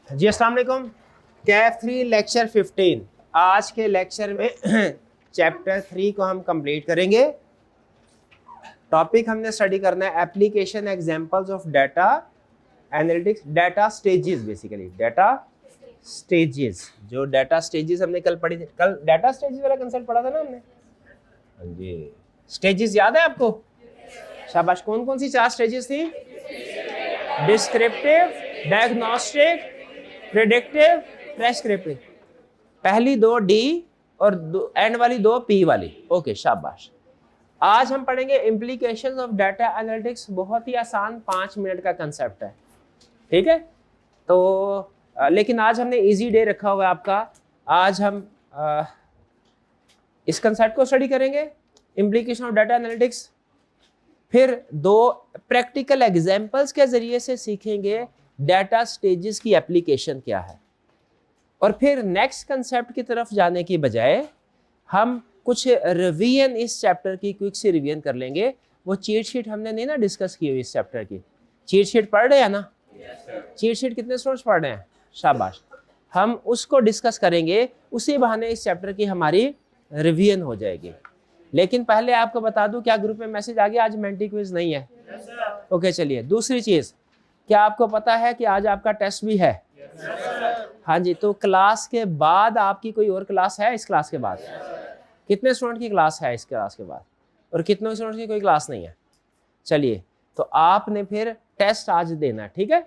जी अस्सलाम वालेकुम। कैफ 3 लेक्चर 15। आज के लेक्चर में चैप्टर 3 को हम कंप्लीट करेंगे। टॉपिक हमने स्टडी करना है application examples of data analytics, data stages, basically data stages. जो डाटा स्टेजेस हमने कल पढ़ी थी, कल डाटा स्टेजेस वाला कंसेप्ट पढ़ा था ना हमने। हाँ जी, स्टेजेस याद है आपको? शाबाश। कौन कौन सी 4 स्टेजेस थी? Descriptive, diagnostic, predictive, prescriptive. पहली 2 डी और एंड वाली 2 पी वाली। ओके शाबाश। आज हम पढ़ेंगे इम्प्लीकेशंस ऑफ डाटा एनालिटिक्स। बहुत ही आसान 5 मिनट का कंसेप्ट है, ठीक है। तो लेकिन आज हमने इजी डे रखा हुआ है आपका। आज हम इस कंसेप्ट को स्टडी करेंगे, इम्प्लीकेशन ऑफ डाटा एनालिटिक्स। फिर 2 प्रैक्टिकल एग्जाम्पल्स के जरिए से सीखेंगे डाटा स्टेजेस की एप्लीकेशन क्या है। और फिर नेक्स्ट कंसेप्ट की तरफ जाने की बजाय हम कुछ रिवीजन इस चैप्टर की क्विक सी रिवीजन कर लेंगे। वो चीट शीट हमने नहीं ना डिस्कस की हुई इस चैप्टर की। चीट शीट पढ़ रहे हैं ना? चीट शीट कितने स्टूडेंट्स पढ़ रहे हैं? शाबाश। हम उसको डिस्कस करेंगे, उसी बहाने इस चैप्टर की हमारी रिवीजन हो जाएगी। लेकिन पहले आपको बता दूं, क्या ग्रुप में मैसेज आ गया आज मेंटी क्विज नहीं है? ओके चलिए। दूसरी चीज, क्या आपको पता है कि आज आपका टेस्ट भी है? हाँ जी। तो क्लास के बाद आपकी कोई और क्लास है? इस क्लास के बाद कितने स्टूडेंट की क्लास है इस क्लास के बाद? और कितने स्टूडेंट की कोई क्लास नहीं है? चलिए, तो आपने फिर टेस्ट आज देना है, ठीक है।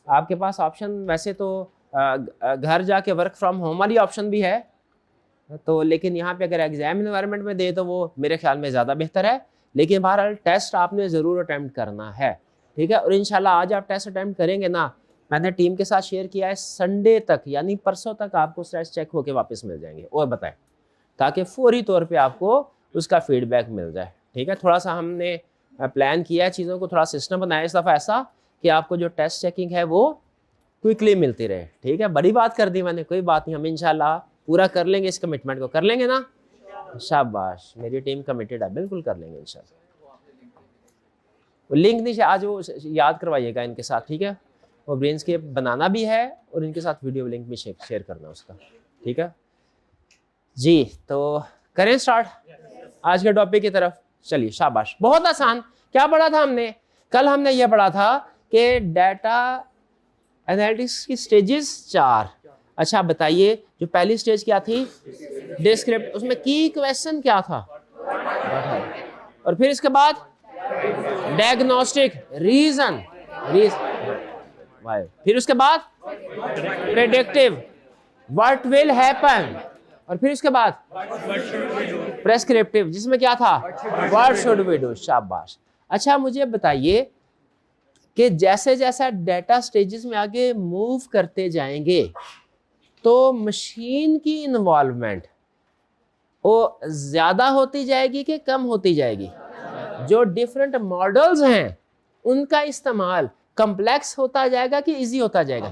आपके पास ऑप्शन वैसे तो घर जाके वर्क फ्रॉम होम वाली ऑप्शन भी है, तो लेकिन यहाँ पे अगर एग्जाम एनवायरनमेंट में दे तो वो मेरे ख्याल में ज़्यादा बेहतर है। लेकिन बहरहाल टेस्ट आपने ज़रूर अटैम्प्ट करना है, ठीक है। और इंशाल्लाह आज आप टेस्ट अटैम्प्ट करेंगे ना, मैंने टीम के साथ शेयर किया है, संडे तक यानी परसों तक आपको टेस्ट चेक होके वापस मिल जाएंगे। और बताएं, ताकि फौरी तौर पे आपको उसका फीडबैक मिल जाए, ठीक है। थोड़ा सा हमने प्लान किया है चीज़ों को, थोड़ा सिस्टम बनाया इस दफ़ा ऐसा कि आपको जो टेस्ट चेकिंग है वो क्विकली मिलती रहे, ठीक है। बड़ी बात कर दी मैंने, कोई बात नहीं, हम इंशाल्लाह पूरा कर लेंगे। इस कमिटमेंट को कर लेंगे ना? शाबाश, मेरी टीम कमिटेड है, बिल्कुल कर लेंगे इंशाल्लाह। वो लिंक नहीं आज वो याद करवाइएगा इनके साथ, ठीक है। वो ब्रेन्स के बनाना भी है और इनके साथ वीडियो लिंक भी शेयर करना उसका, ठीक है जी। तो करें स्टार्ट आज के टॉपिक की तरफ। चलिए शाबाश। बहुत आसान। क्या पढ़ा था हमने कल? हमने ये पढ़ा था कि डाटा एनालिटिक्स की स्टेजेस 4। अच्छा बताइए, जो पहली स्टेज क्या थी? डिस्क्रिप्ट। उसमें की क्वेश्चन क्या था? और फिर इसके बाद डायग्नोस्टिक, रीजन, फिर उसके बाद प्रेडिक्टिव, व्हाट विल हैपन, और फिर उसके बाद प्रेस्क्रिप्टिव, जिसमें क्या था? What should we do. शाबाश। अच्छा मुझे बताइए कि जैसे जैसा डाटा स्टेजेस में आगे मूव करते जाएंगे तो मशीन की इन्वॉल्वमेंट वो ज्यादा होती जाएगी कि कम होती जाएगी? जो डिफरेंट मॉडल्स हैं उनका इस्तेमाल कम्प्लेक्स होता जाएगा कि इजी होता जाएगा?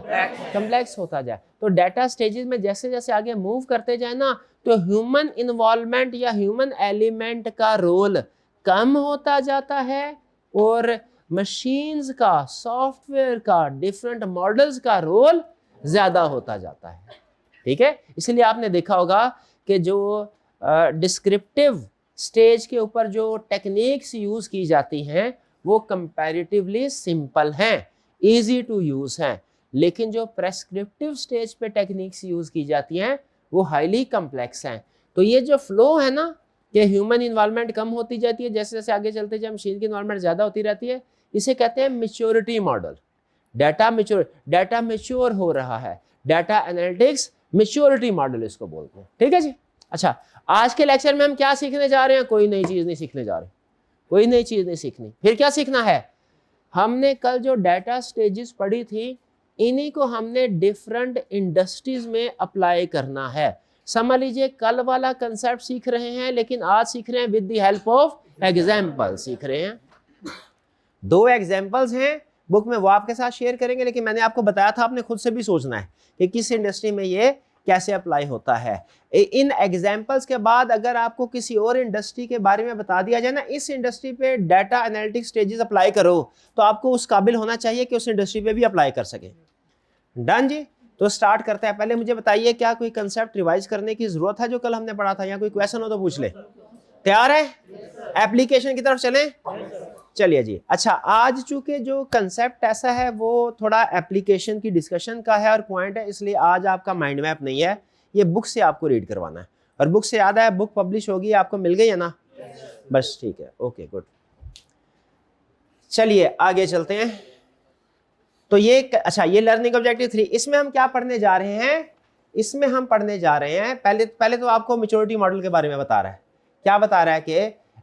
कम्प्लेक्स होता जाए। तो डाटा स्टेजेस में जैसे जैसे आगे मूव करते जाए ना, तो ह्यूमन इन्वॉल्वमेंट या ह्यूमन एलिमेंट का रोल कम होता जाता है और मशीन्स का, सॉफ्टवेयर का, डिफरेंट मॉडल्स का रोल ज्यादा होता जाता है, ठीक है। इसलिए आपने देखा होगा कि जो डिस्क्रिप्टिव स्टेज के ऊपर जो टेक्निक्स यूज की जाती हैं वो कंपैरेटिवली सिंपल हैं, इजी टू यूज हैं। लेकिन जो प्रेस्क्रिप्टिव स्टेज पे टेक्निक्स यूज की जाती हैं वो हाईली कम्प्लेक्स हैं। तो ये जो फ्लो है ना कि ह्यूमन इन्वॉल्वमेंट कम होती जाती है, जैसे जैसे आगे चलते जाए मशीन की इन्वॉल्वमेंट ज़्यादा होती रहती है, इसे कहते हैं मैच्योरिटी मॉडल। डाटा मैच्योर हो रहा है, डाटा एनालिटिक्स मैच्योरिटी मॉडल इसको बोलते हैं, ठीक है जी। अच्छा, आज के लेक्चर में हम क्या सीखने जा रहे हैं? कोई नई चीज़ नहीं सीखने जा रहे, कोई नई चीज़ नहीं सीखनी। फिर क्या सीखना है? हमने कल जो डाटा स्टेजेस पढ़ी थी, इन्हीं को हमने डिफरेंट इंडस्ट्रीज में अप्लाई करना है। समझ लीजिए कल वाला कंसेप्ट सीख रहे हैं, लेकिन आज सीख रहे हैं with the help of example सीख रहे हैं। 2 एग्जाम्पल्स हैं बुक में, वो आपके साथ शेयर करेंगे। लेकिन मैंने आपको बताया था आपने खुद से भी सोचना है कि किस इंडस्ट्री में ये कैसे अप्लाई होता है। इन एग्जाम्पल्स के बाद अगर आपको किसी और इंडस्ट्री के बारे में बता दिया जाए ना, इस इंडस्ट्री पे डाटा एनालिटिक्स स्टेजेस अप्लाई करो, तो आपको उस काबिल होना चाहिए कि उस इंडस्ट्री पे भी अप्लाई कर सके। डन जी। तो स्टार्ट करते हैं। पहले मुझे बताइए क्या कोई कंसेप्ट रिवाइज करने की जरूरत है जो कल हमने पढ़ा था, या कोई क्वेश्चन हो तो पूछ ले। तैयार है? एप्लीकेशन की तरफ चलें। चलिए जी। अच्छा, आज चूंकि जो कंसेप्ट ऐसा है वो थोड़ा एप्लीकेशन की डिस्कशन का है और पॉइंट है, इसलिए आज आपका माइंड मैप नहीं है, ये बुक से आपको रीड करवाना है। और बुक से याद है, बुक पब्लिश होगी, आपको मिल गई है ना? बस ठीक है, ओके गुड। चलिए आगे चलते हैं। तो ये अच्छा, ये लर्निंग ऑब्जेक्टिव 3, इसमें हम क्या पढ़ने जा रहे हैं? इसमें हम पढ़ने जा रहे हैं, पहले तो आपको मैच्योरिटी मॉडल के बारे में बता रहा है। क्या बता रहा है कि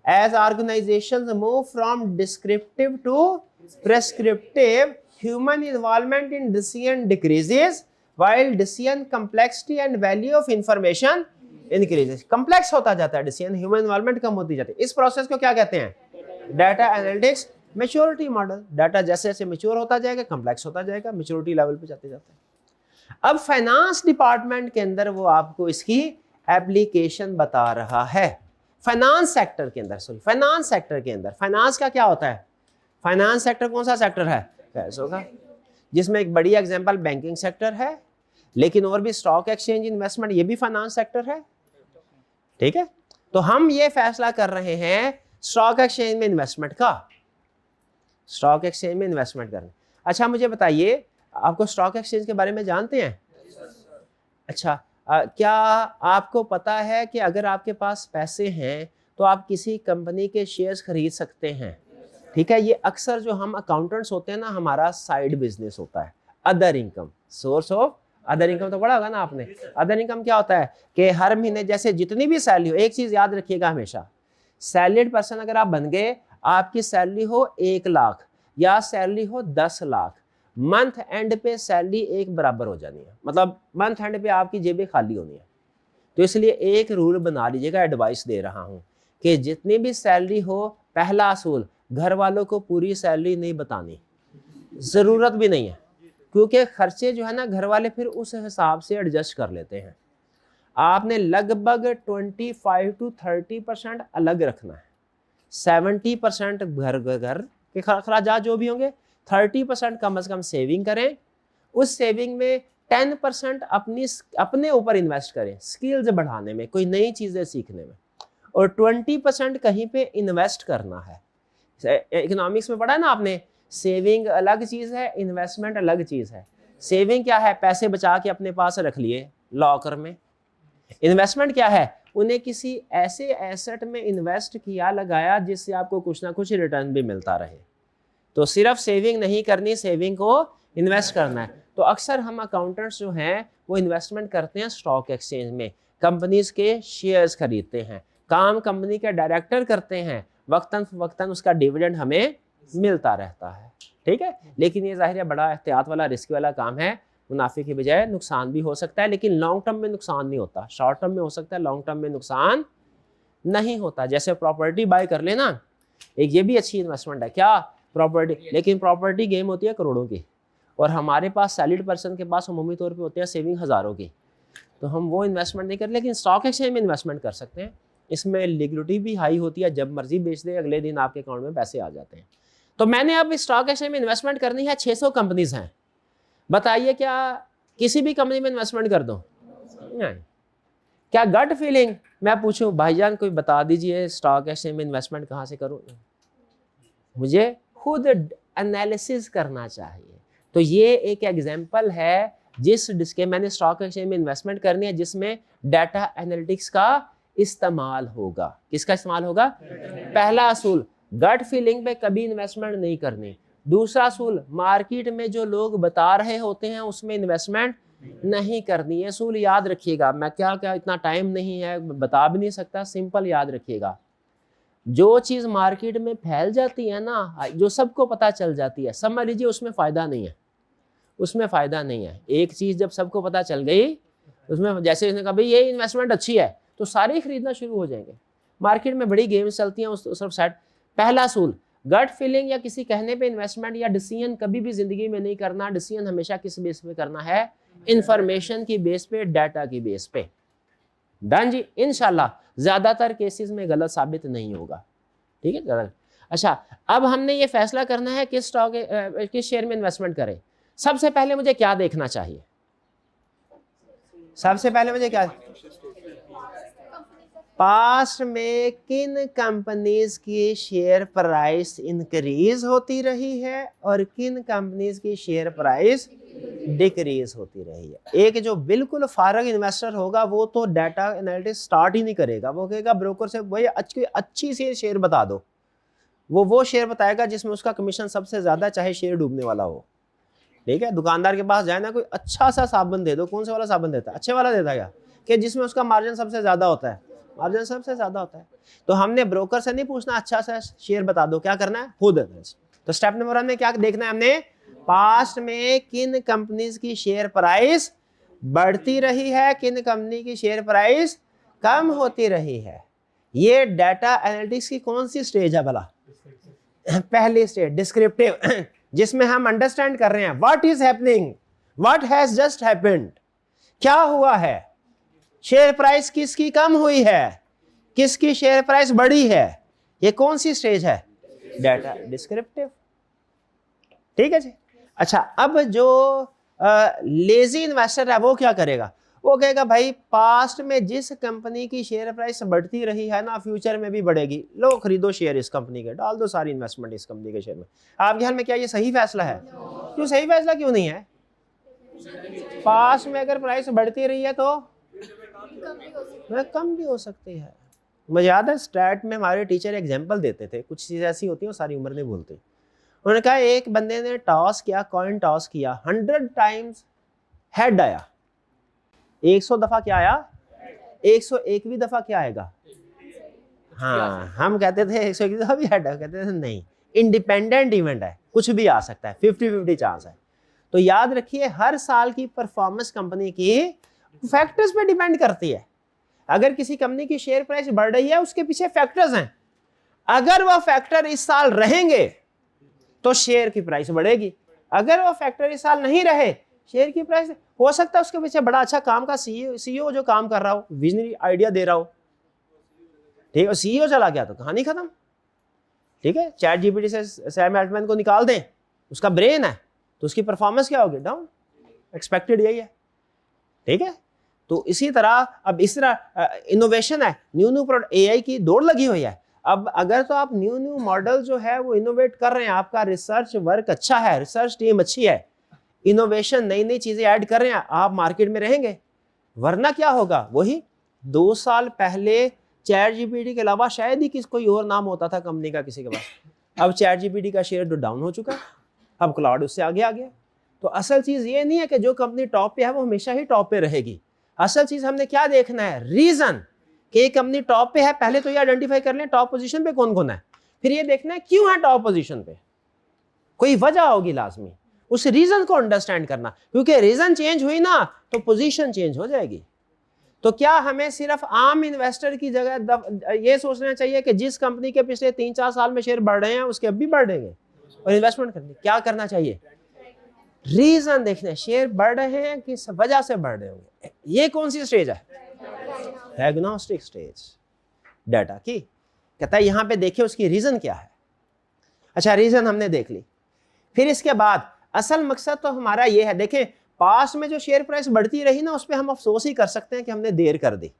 as organisations move from descriptive to prescriptive, human involvement in decision decreases while decision complexity and value of information increases. Complex होता जाता है डिसीजन, ह्यूमन इन्वॉल्वमेंट कम होती जाती है। इस प्रोसेस को क्या कहते हैं? Data analytics maturity model. Data जैसे जैसे मैच्योर होता जाएगा, कंप्लेक्स होता जाएगा, मैच्योरिटी लेवल पे जाते जाते हैं। अब फाइनेंस डिपार्टमेंट के अंदर वो आपको इसकी एप्लीकेशन बता रहा है। फाइनेंस सेक्टर के अंदर, सॉरी फाइनेंस सेक्टर के अंदर, फाइनेंस का क्या होता है? फाइनेंस सेक्टर कौन सा सेक्टर है? पैसों का, जिसमें एक बड़ी एग्जांपल बैंकिंग सेक्टर है, लेकिन और भी स्टॉक एक्सचेंज, इन्वेस्टमेंट, ये भी फाइनेंस सेक्टर है। ठीक है, तो हम ये फैसला कर रहे हैं स्टॉक एक्सचेंज में इन्वेस्टमेंट का, स्टॉक एक्सचेंज में इन्वेस्टमेंट करना। अच्छा मुझे बताइए, आपको स्टॉक एक्सचेंज के बारे में जानते हैं? अच्छा, क्या आपको पता है कि अगर आपके पास पैसे हैं तो आप किसी कंपनी के शेयर्स खरीद सकते हैं? ठीक है, ये अक्सर जो हम अकाउंटेंट्स होते हैं ना, हमारा साइड बिजनेस होता है, other income, source of other income. तो पढ़ा होगा ना आपने। अदर इनकम क्या होता है कि हर महीने जैसे जितनी भी सैलरी हो, एक चीज याद रखिएगा हमेशा, सैलरीड पर्सन अगर आप बन गए, आपकी सैलरी हो 1 लाख या सैलरी हो 10 लाख, मंथ एंड पे सैलरी एक बराबर हो जानी है, मतलब मंथ एंड पे आपकी जेबें खाली होनी है। तो इसलिए एक रूल बना लीजिएगा, एडवाइस दे रहा हूं कि जितनी भी सैलरी हो, पहला असूल, घर वालों को पूरी सैलरी नहीं बतानी, जरूरत भी नहीं है, क्योंकि खर्चे जो है ना घर वाले फिर उस हिसाब से एडजस्ट कर लेते हैं। आपने लगभग 25 to 30% अलग रखना है, 70% घर के खर्चात जो भी होंगे, 30% कम से कम सेविंग करें। उस सेविंग में 10% अपने ऊपर इन्वेस्ट करें, स्किल्स बढ़ाने में, कोई नई चीज़ें सीखने में, और 20% कहीं पे इन्वेस्ट करना है। इकोनॉमिक्स में पढ़ा है ना आपने, सेविंग अलग चीज़ है, इन्वेस्टमेंट अलग चीज़ है। सेविंग क्या है? पैसे बचा के अपने पास रख लिए लॉकर में। इन्वेस्टमेंट क्या है? उन्हें किसी ऐसे एसेट में इन्वेस्ट किया, लगाया, जिससे आपको कुछ ना कुछ रिटर्न भी मिलता रहे। तो सिर्फ सेविंग नहीं करनी, सेविंग को इन्वेस्ट करना है। तो अक्सर हम अकाउंटेंट्स जो हैं वो इन्वेस्टमेंट करते हैं स्टॉक एक्सचेंज में, कंपनीज के शेयर्स खरीदते हैं, काम कंपनी के डायरेक्टर करते हैं, वक्तन वक्तन उसका डिविडेंड हमें मिलता रहता है। ठीक है, लेकिन ये जाहिर है बड़ा एहतियात वाला, रिस्क वाला काम है, मुनाफे की बजाय नुकसान भी हो सकता है, लेकिन लॉन्ग टर्म में नुकसान नहीं होता। शॉर्ट टर्म में हो सकता है, लॉन्ग टर्म में नुकसान नहीं होता। जैसे प्रॉपर्टी बाय कर लेना, एक ये भी अच्छी इन्वेस्टमेंट है, क्या? प्रॉपर्टी। लेकिन प्रॉपर्टी गेम होती है करोड़ों की, और हमारे पास सैलरीड पर्सन के पास अमूमी तौर पे होते हैं सेविंग हज़ारों की, तो हम वो इन्वेस्टमेंट नहीं कर, लेकिन स्टॉक एक्सचेंज में इन्वेस्टमेंट कर सकते हैं। इसमें लिक्विडिटी भी हाई होती है, जब मर्जी बेच दे अगले दिन आपके अकाउंट में पैसे आ जाते हैं। तो मैंने अब स्टॉक एक्सचेंज में इन्वेस्टमेंट करनी है, 600 कंपनीज हैं, बताइए क्या किसी भी कंपनी में इन्वेस्टमेंट कर दो? नहीं। क्या गट फीलिंग मैं पूछूं, भाईजान कोई बता दीजिए स्टॉक एक्सचेंज में इन्वेस्टमेंट कहाँ से करूं? मुझे खुद एनालिसिस करना चाहिए। तो ये एक एग्जांपल है जिसके मैंने स्टॉक एक्सचेंज में इन्वेस्टमेंट करनी है, जिसमें डाटा एनालिटिक्स का इस्तेमाल होगा। किसका इस्तेमाल होगा? पहला असूल, गट फीलिंग पे कभी इन्वेस्टमेंट नहीं करनी। दूसरा असूल, मार्केट में जो लोग बता रहे होते हैं उसमें इन्वेस्टमेंट नहीं करनी है। असूल याद रखिएगा, मैं क्या इतना टाइम नहीं है, बता भी नहीं सकता, सिंपल याद रखिएगा। जो चीज़ मार्केट में फैल जाती है ना, जो सबको पता चल जाती है, समझ लीजिए उसमें फ़ायदा नहीं है, उसमें फ़ायदा नहीं है। एक चीज़ जब सबको पता चल गई, उसमें जैसे उसने कहा भाई ये इन्वेस्टमेंट अच्छी है, तो सारे खरीदना शुरू हो जाएंगे। मार्केट में बड़ी गेम्स चलती हैं उस सब साइड। पहला असूल, गट फीलिंग या किसी कहने पे इन्वेस्टमेंट या डिसीजन कभी भी जिंदगी में नहीं करना। डिसीजन हमेशा किस बेस पे करना है? इंफॉर्मेशन की बेस पे, डाटा की बेस पे। डन जी, इंशाल्लाह ज्यादातर केसेस में गलत साबित नहीं होगा। ठीक है। अच्छा, अब हमने ये फैसला करना है किस स्टॉक किस शेयर में इन्वेस्टमेंट करें। सबसे पहले मुझे क्या देखना चाहिए? सबसे पहले मुझे क्या, पास्ट में किन कंपनीज की शेयर प्राइस इंक्रीज होती रही है और किन कंपनीज की शेयर प्राइस डिक्रीज होती रही है। एक जो बिल्कुल फारग इन्वेस्टर होगा वो तो डाटा एनालिटिक्स स्टार्ट ही नहीं करेगा, वो कहेगा ब्रोकर से भाई अच्छी सी शेयर बता दो, वो शेयर बताएगा जिसमें उसका कमीशन सबसे ज्यादा, चाहे शेयर डूबने वाला हो। ठीक है, दुकानदार के पास जाए ना, कोई अच्छा सा साबुन दे दो, कौन से वाला साबुन देता है, अच्छे वाला देता है क्या, कि जिसमें उसका मार्जिन सबसे ज्यादा होता है, मार्जिन सबसे ज्यादा होता है। तो हमने ब्रोकर से नहीं पूछना अच्छा सा शेयर बता दो, क्या करना है, खुद। तो स्टेप नंबर 1 में क्या देखना है हमने, पास्ट में किन कंपनीज की शेयर प्राइस बढ़ती रही है, किन कंपनी की शेयर प्राइस कम होती रही है। ये डाटा एनालिटिक्स की कौन सी स्टेज है भला, पहली स्टेज डिस्क्रिप्टिव, जिसमें हम अंडरस्टैंड कर रहे हैं what is happening, what has just happened, क्या हुआ है, शेयर प्राइस किसकी कम हुई है, किसकी शेयर प्राइस बढ़ी है। ये कौन सी स्टेज है, डाटा डिस्क्रिप्टिव। ठीक है जी। अच्छा, अब जो लेजी इन्वेस्टर है वो क्या करेगा, वो कहेगा भाई पास्ट में जिस कंपनी की शेयर प्राइस बढ़ती रही है ना, फ्यूचर में भी बढ़ेगी, लो खरीदो शेयर इस कंपनी के, डाल दो सारी इन्वेस्टमेंट इस कंपनी के शेयर में। आपके ख्याल में क्या ये सही फैसला है? क्यों सही फैसला क्यों नहीं है? पास्ट में अगर प्राइस बढ़ती रही है तो कम भी हो सकती है। मुझे याद है स्टैट में हमारे टीचर एग्जाम्पल देते थे, कुछ चीज़ें ऐसी होती हैं सारी उम्र नहीं भूलते। उन्होंने कहा एक बंदे ने टॉस किया, कॉइन टॉस किया, 100 टाइम्स हेड आया, 100 दफा क्या आया, 101वीं दफा क्या आएगा। हाँ, हम कहते थे 101 दफा भी हेड है, कहते थे नहीं, इंडिपेंडेंट इवेंट है, कुछ भी आ सकता है, 50-50 चांस है। तो याद रखिए हर साल की परफॉर्मेंस कंपनी की फैक्टर्स पे डिपेंड करती है। अगर किसी कंपनी की शेयर प्राइस बढ़ रही है उसके पीछे फैक्टर्स हैं, अगर वह फैक्टर इस साल रहेंगे तो शेयर की प्राइस बढ़ेगी, अगर वो फैक्टर इस साल नहीं रहे शेयर की प्राइस, हो सकता है उसके पीछे बड़ा अच्छा काम का सीईओ जो काम कर रहा हो, विजनरी आइडिया दे रहा हो, ठीक है, सीईओ चला गया तो कहानी खत्म। ठीक है, चैट जीपीटी से सैम अल्टमैन को निकाल दें, उसका ब्रेन है तो उसकी परफॉर्मेंस क्या होगी, डाउन, एक्सपेक्टेड यही है। ठीक है, तो इसी तरह अब इस तरह इनोवेशन है, न्यू प्रोडक्ट, एआई की दौड़ लगी हुई है। अब अगर तो आप न्यू मॉडल जो है वो इनोवेट कर रहे हैं, आपका रिसर्च वर्क अच्छा है, रिसर्च टीम अच्छी है, इनोवेशन नई चीजें ऐड कर रहे हैं, आप मार्केट में रहेंगे। वरना क्या होगा, वही 2 साल पहले चैट जीपीटी के अलावा शायद ही कोई और नाम होता था कंपनी का किसी के पास, अब चैट जीपीटी का शेयर तो डाउन हो चुका है, अब क्लाउड उससे आगे आ गया। तो असल चीज ये नहीं है कि जो कंपनी टॉप पे है वो हमेशा ही टॉप पे रहेगी। असल चीज हमने क्या देखना है, रीजन, कि एक कंपनी टॉप पे है, पहले तो ये आइडेंटिफाई कर लें टॉप पोजीशन पे कौन कौन है, फिर ये देखना है क्यों है टॉप पोजीशन पे, कोई वजह होगी लाजमी, उस रीजन को अंडरस्टैंड करना, क्योंकि रीजन चेंज हुई ना तो पोजीशन चेंज हो जाएगी। तो क्या हमें सिर्फ आम इन्वेस्टर की जगह ये सोचना चाहिए कि जिस कंपनी के पिछले 3-4 साल में शेयर बढ़ रहे हैं उसके अब भी बढ़ रहेंगे और इन्वेस्टमेंट करनी, क्या करना चाहिए, रीजन देखने, शेयर बढ़ रहे हैं किस वजह से बढ़ रहे होंगे। ये कौन सी स्टेज है, डायग्नोस्टिक स्टेज डाटा की, कहता है यहां पे देखिए उसकी रीजन क्या है। अच्छा, रीजन हमने देख ली, फिर इसके बाद असल मकसद तो हमारा ये है, देखें पास्ट में जो शेयर प्राइस बढ़ती रही ना उस पर हम अफसोस ही कर सकते हैं कि हमने देर कर दी।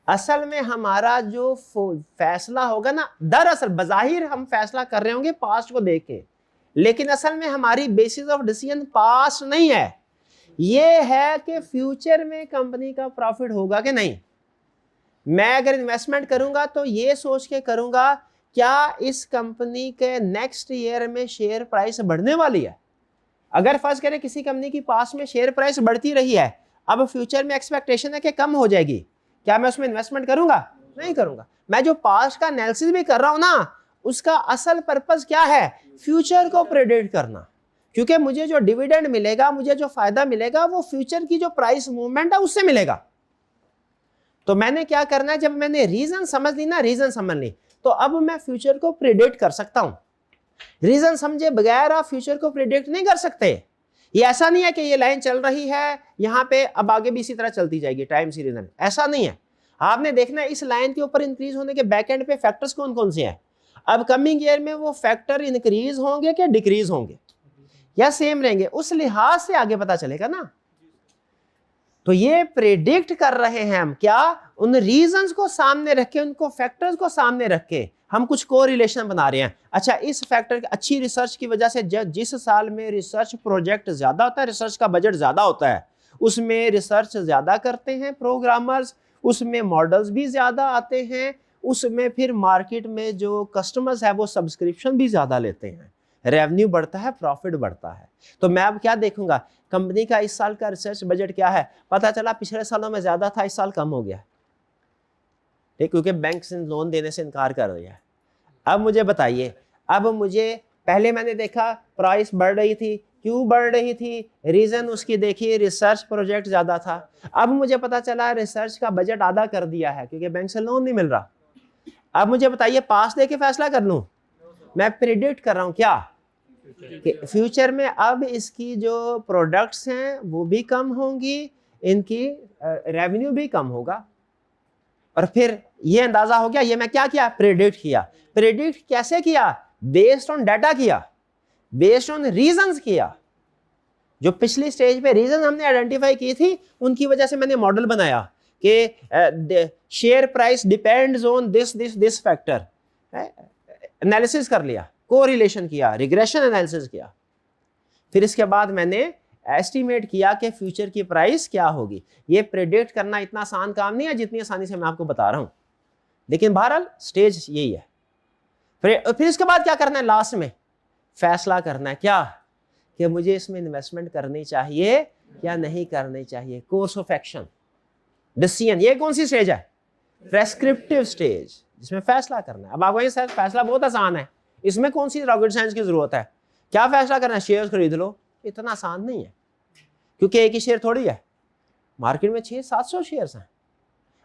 असल में हमारा जो फैसला होगा ना, दरअसल बजाहिर हम फैसला कर रहे होंगे पास्ट को देख के, लेकिन असल में हमारी बेसिस ऑफ डिसीजन पास्ट नहीं है, ये है कि फ्यूचर में कंपनी का प्रॉफिट होगा कि नहीं। मैं अगर इन्वेस्टमेंट करूंगा तो ये सोच के करूंगा क्या इस कंपनी के नेक्स्ट ईयर में शेयर प्राइस बढ़ने वाली है। अगर फर्ज करें किसी कंपनी की पास्ट में शेयर प्राइस बढ़ती रही है, अब फ्यूचर में एक्सपेक्टेशन है कि कम हो जाएगी, क्या मैं उसमें इन्वेस्टमेंट करूंगा? नहीं करूंगा। मैं जो पास्ट का एनालिसिस भी कर रहा हूं ना, उसका असल पर्पस क्या है, फ्यूचर को प्रेडिक्ट करना, क्योंकि मुझे जो डिविडेंड मिलेगा, मुझे जो फायदा मिलेगा वो फ्यूचर की जो प्राइस मूवमेंट है उससे मिलेगा। तो मैंने क्या करना है, जब मैंने रीजन समझ ली ना, रीजन समझ ली, तो अब मैं फ्यूचर को प्रेडिक्ट कर सकता हूं। रीजन समझे बगैर आप फ्यूचर को प्रेडिक्ट नहीं कर सकते। ये ऐसा नहीं है कि ये लाइन चल रही है यहां पे, अब आगे भी इसी तरह चलती जाएगी टाइम सीरीज में, ऐसा नहीं है। आपने देखना है इस लाइन के ऊपर इंक्रीज होने के बैक एंड पे फैक्टर्स कौन कौन से हैं। अब कमिंग ईयर में वो फैक्टर इंक्रीज होंगे कि डिक्रीज होंगे या सेम रहेंगे, उस लिहाज से आगे पता चलेगा ना। तो ये प्रेडिक्ट कर रहे हैं हम क्या, उन रीजंस को सामने रख के, उनको फैक्टर्स को सामने रख के हम कुछ कोरिलेशन बना रहे हैं। अच्छा, इस फैक्टर अच्छी रिसर्च की वजह से जिस साल में रिसर्च प्रोजेक्ट ज्यादा होता है, रिसर्च का बजट ज्यादा होता है, उसमें रिसर्च ज्यादा करते हैं प्रोग्रामर्स, उसमें मॉडल्स भी ज्यादा आते हैं, उसमें फिर मार्केट में जो कस्टमर्स है वो सब्सक्रिप्शन भी ज्यादा लेते हैं, रेवेन्यू बढ़ता है, प्रॉफिट बढ़ता है। तो मैं अब क्या देखूंगा, कंपनी का इस साल का रिसर्च बजट क्या है, पता चला पिछले सालों में ज्यादा था, इस साल कम हो गया, ठीक, क्योंकि बैंक से लोन देने से इनकार कर दिया है। अब मुझे बताइए, अब मुझे पहले मैंने देखा प्राइस बढ़ रही थी, क्यों बढ़ रही थी, रीजन उसकी देखिए, रिसर्च प्रोजेक्ट ज्यादा था। अब मुझे पता चला रिसर्च का बजट आधा कर दिया है क्योंकि बैंक से लोन नहीं मिल रहा। अब मुझे बताइए, पास दे के फैसला कर लूं, मैं प्रिडिक्ट कर रहा हूं क्या, कि फ्यूचर में अब इसकी जो प्रोडक्ट्स हैं वो भी कम होंगी, इनकी रेवेन्यू भी कम होगा। और फिर ये अंदाजा हो गया, ये मैं क्या किया, प्रेडिक्ट किया। प्रेडिक्ट कैसे किया, बेस्ड ऑन डाटा किया, बेस्ड ऑन रीजंस किया। जो पिछली स्टेज पे रीजन हमने आइडेंटिफाई की थी, उनकी वजह से मैंने मॉडल बनाया कि share price depends on this this this factor, analysis कर लिया, कोरिलेशन किया, रिग्रेशन एनालिसिस किया। फिर इसके बाद मैंने एस्टिमेट किया कि फ्यूचर की प्राइस क्या होगी। ये प्रेडिक्ट करना इतना आसान काम नहीं है जितनी आसानी से मैं आपको बता रहा हूं, लेकिन बहरहाल स्टेज यही है। फिर इसके बाद क्या करना है, लास्ट में फैसला करना है क्या, कि मुझे इसमें इन्वेस्टमेंट करनी चाहिए या नहीं करनी चाहिए, कोर्स ऑफ एक्शन, डिसीजन। ये कौन सी स्टेज है, प्रेस्क्रिप्टिव स्टेज, जिसमें फैसला करना है। अब आपको सर फैसला बहुत आसान है, इसमें कौन सी रॉकेट साइंस की जरूरत है, क्या फैसला करना है, शेयर खरीद लो, इतना आसान नहीं है, क्योंकि एक ही शेयर थोड़ी है, मार्केट में 600-700 शेयर्स हैं।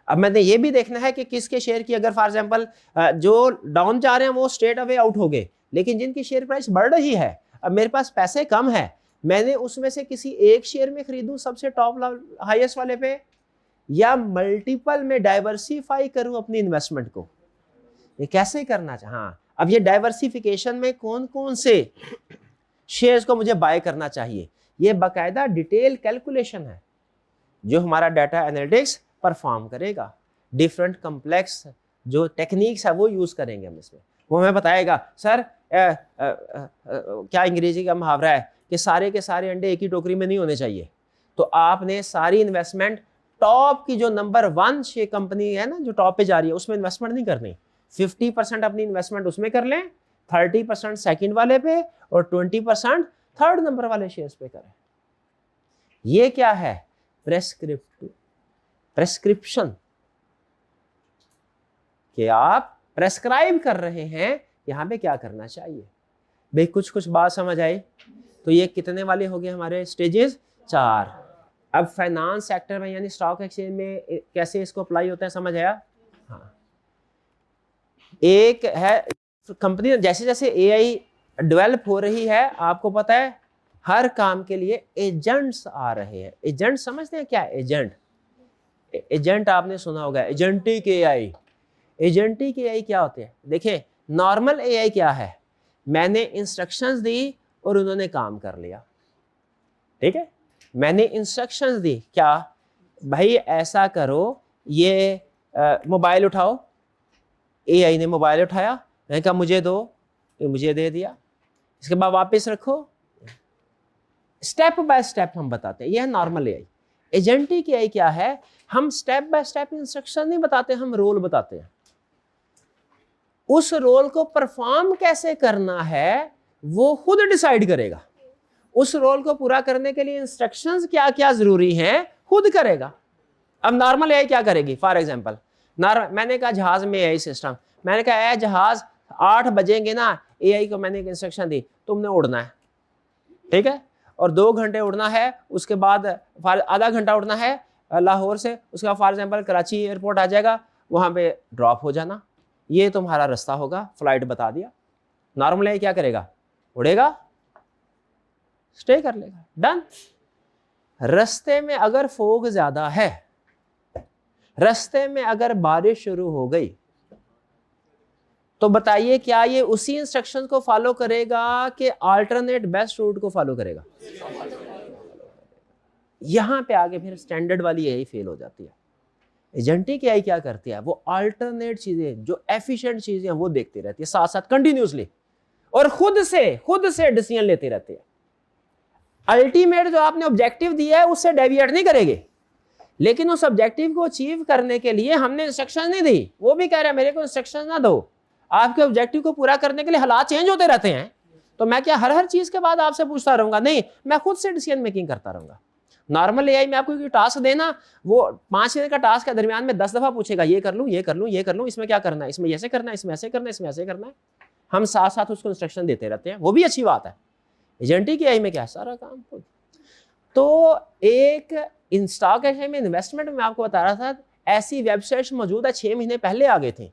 अब मैंने ये भी देखना है कि किसके शेयर की, अगर फॉर एग्जांपल जो डाउन जा रहे हैं वो स्ट्रेट अवे आउट हो गए, लेकिन जिनकी शेयर प्राइस बढ़ रही है, अब मेरे पास पैसे कम है, मैंने उसमें से किसी एक शेयर में खरीदूं सबसे टॉप हाईएस्ट वाले पे, या मल्टीपल में डाइवर्सिफाई करूं अपनी इन्वेस्टमेंट को, ये कैसे करना चाहिए। हाँ, अब ये डाइवर्सिफिकेशन में कौन कौन से शेयर्स को मुझे बाय करना चाहिए, ये बाकायदा डिटेल कैलकुलेशन है जो हमारा डाटा एनालिटिक्स परफॉर्म करेगा। डिफरेंट कॉम्प्लेक्स जो टेक्निक्स है वो यूज करेंगे हम इसमें, वो हमें बताएगा। सर क्या अंग्रेजी का मुहावरा है कि सारे के सारे अंडे एक ही टोकरी में नहीं होने चाहिए, तो आपने सारी इन्वेस्टमेंट टॉप की जो नंबर 1 शेयर कंपनी है ना जो टॉप पे जा रही है उसमें इन्वेस्टमेंट नहीं करनी, 50% अपनी इन्वेस्टमेंट उसमें कर लें, 30% सेकंड वाले पे और 20% थर्ड नंबर वाले शेयर्स पे करें। ये क्या है, प्रेस्क्रिप्शन, कि आप प्रेस्क्राइब कर रहे हैं यहां पे क्या करना चाहिए। भाई कुछ बात समझ आई। तो ये कितने वाले हो गए हमारे स्टेजेस, 4। अब फाइनेंस सेक्टर में यानी स्टॉक एक्सचेंज में कैसे इसको अप्लाई होता है, समझ आया। हाँ, एक है कंपनी, जैसे जैसे एआई डेवलप हो रही है, आपको पता है हर काम के लिए एजेंट्स आ रहे हैं। एजेंट समझते हैं क्या, एजेंट, एजेंट आपने सुना होगा, एजेंटिक एआई। एजेंटिक एआई क्या होते हैं, देखिए नॉर्मल एआई क्या है, मैंने इंस्ट्रक्शंस दी और उन्होंने काम कर लिया, ठीक है, मैंने इंस्ट्रक्शंस दी, क्या भाई ऐसा करो, ये मोबाइल उठाओ, एआई ने मोबाइल उठाया, मैंने कहा मुझे दो, मुझे दे दिया, इसके बाद वापस रखो, स्टेप बाय स्टेप हम बताते हैं, यह है नॉर्मल एआई। एजेंटिक एआई क्या है, हम स्टेप बाय स्टेप इंस्ट्रक्शन नहीं बताते, हम रोल बताते हैं। उस रोल को परफॉर्म कैसे करना है वो खुद डिसाइड करेगा, उस रोल को पूरा करने के लिए इंस्ट्रक्शंस क्या क्या जरूरी हैं खुद करेगा। अब नॉर्मल एआई क्या करेगी, फॉर एग्जांपल मैंने कहा जहाज में एआई सिस्टम, मैंने कहा जहाज 8 बजेंगे ना, एआई को मैंने एक इंस्ट्रक्शन दी, तुमने उड़ना है, ठीक है, और 2 घंटे उड़ना है, उसके बाद आधा घंटा उड़ना है लाहौर से, उसके बाद फॉर एग्जांपल कराची एयरपोर्ट आ जाएगा, वहां पे ड्रॉप हो जाना, ये तुम्हारा रास्ता होगा, फ्लाइट बता दिया। नॉर्मल एआई क्या करेगा, उड़ेगा, स्टे कर लेगा, डन। रास्ते में अगर फोग ज्यादा है, रास्ते में अगर बारिश शुरू हो गई, तो बताइए क्या ये उसी इंस्ट्रक्शन को फॉलो करेगा कि अल्टरनेट बेस्ट रूट को फॉलो करेगा। यहाँ पे आगे फिर स्टैंडर्ड वाली एआई फेल हो जाती है। एजेंटिक एआई क्या करती है, वो अल्टरनेट चीजें जो एफिशिएंट चीजें हैं वो देखती रहती है साथ साथ कंटिन्यूसली, और खुद से डिसीजन लेते रहते हैं। अल्टीमेट जो आपने ऑब्जेक्टिव दिया है उससे डेविएट नहीं करेंगे, लेकिन उस ऑब्जेक्टिव को अचीव करने के लिए हमने इंस्ट्रक्शन नहीं दी, वो भी कह रहा है मेरे को इंस्ट्रक्शन ना दो। आपके ऑब्जेक्टिव को पूरा करने के लिए हालात चेंज होते रहते हैं, तो मैं क्या हर चीज के बाद आपसे पूछता रहूंगा? नहीं, मैं खुद से डिसीजन मेकिंग करता रहूंगा। नॉर्मल एआई में आपको कोई टास्क देना, वो 5 मिनट का टास्क के दरमियान में 10 दफा पूछेगा, ये कर लूं, ये कर लूं, ये कर लूं, इसमें क्या करना है, इसमें ऐसे करना है, इसमें ऐसे करना है, इसमें ऐसे करना है। हम साथ साथ उसको इंस्ट्रक्शन देते रहते हैं, वो भी अच्छी बात है। एजेंटिक एआई में क्या है, सारा काम खुद। तो एक स्टॉक एक्सचेंज में इन्वेस्टमेंट में आपको बता रहा था, ऐसी वेबसाइट्स मौजूद है 6 महीने पहले आ गए थे,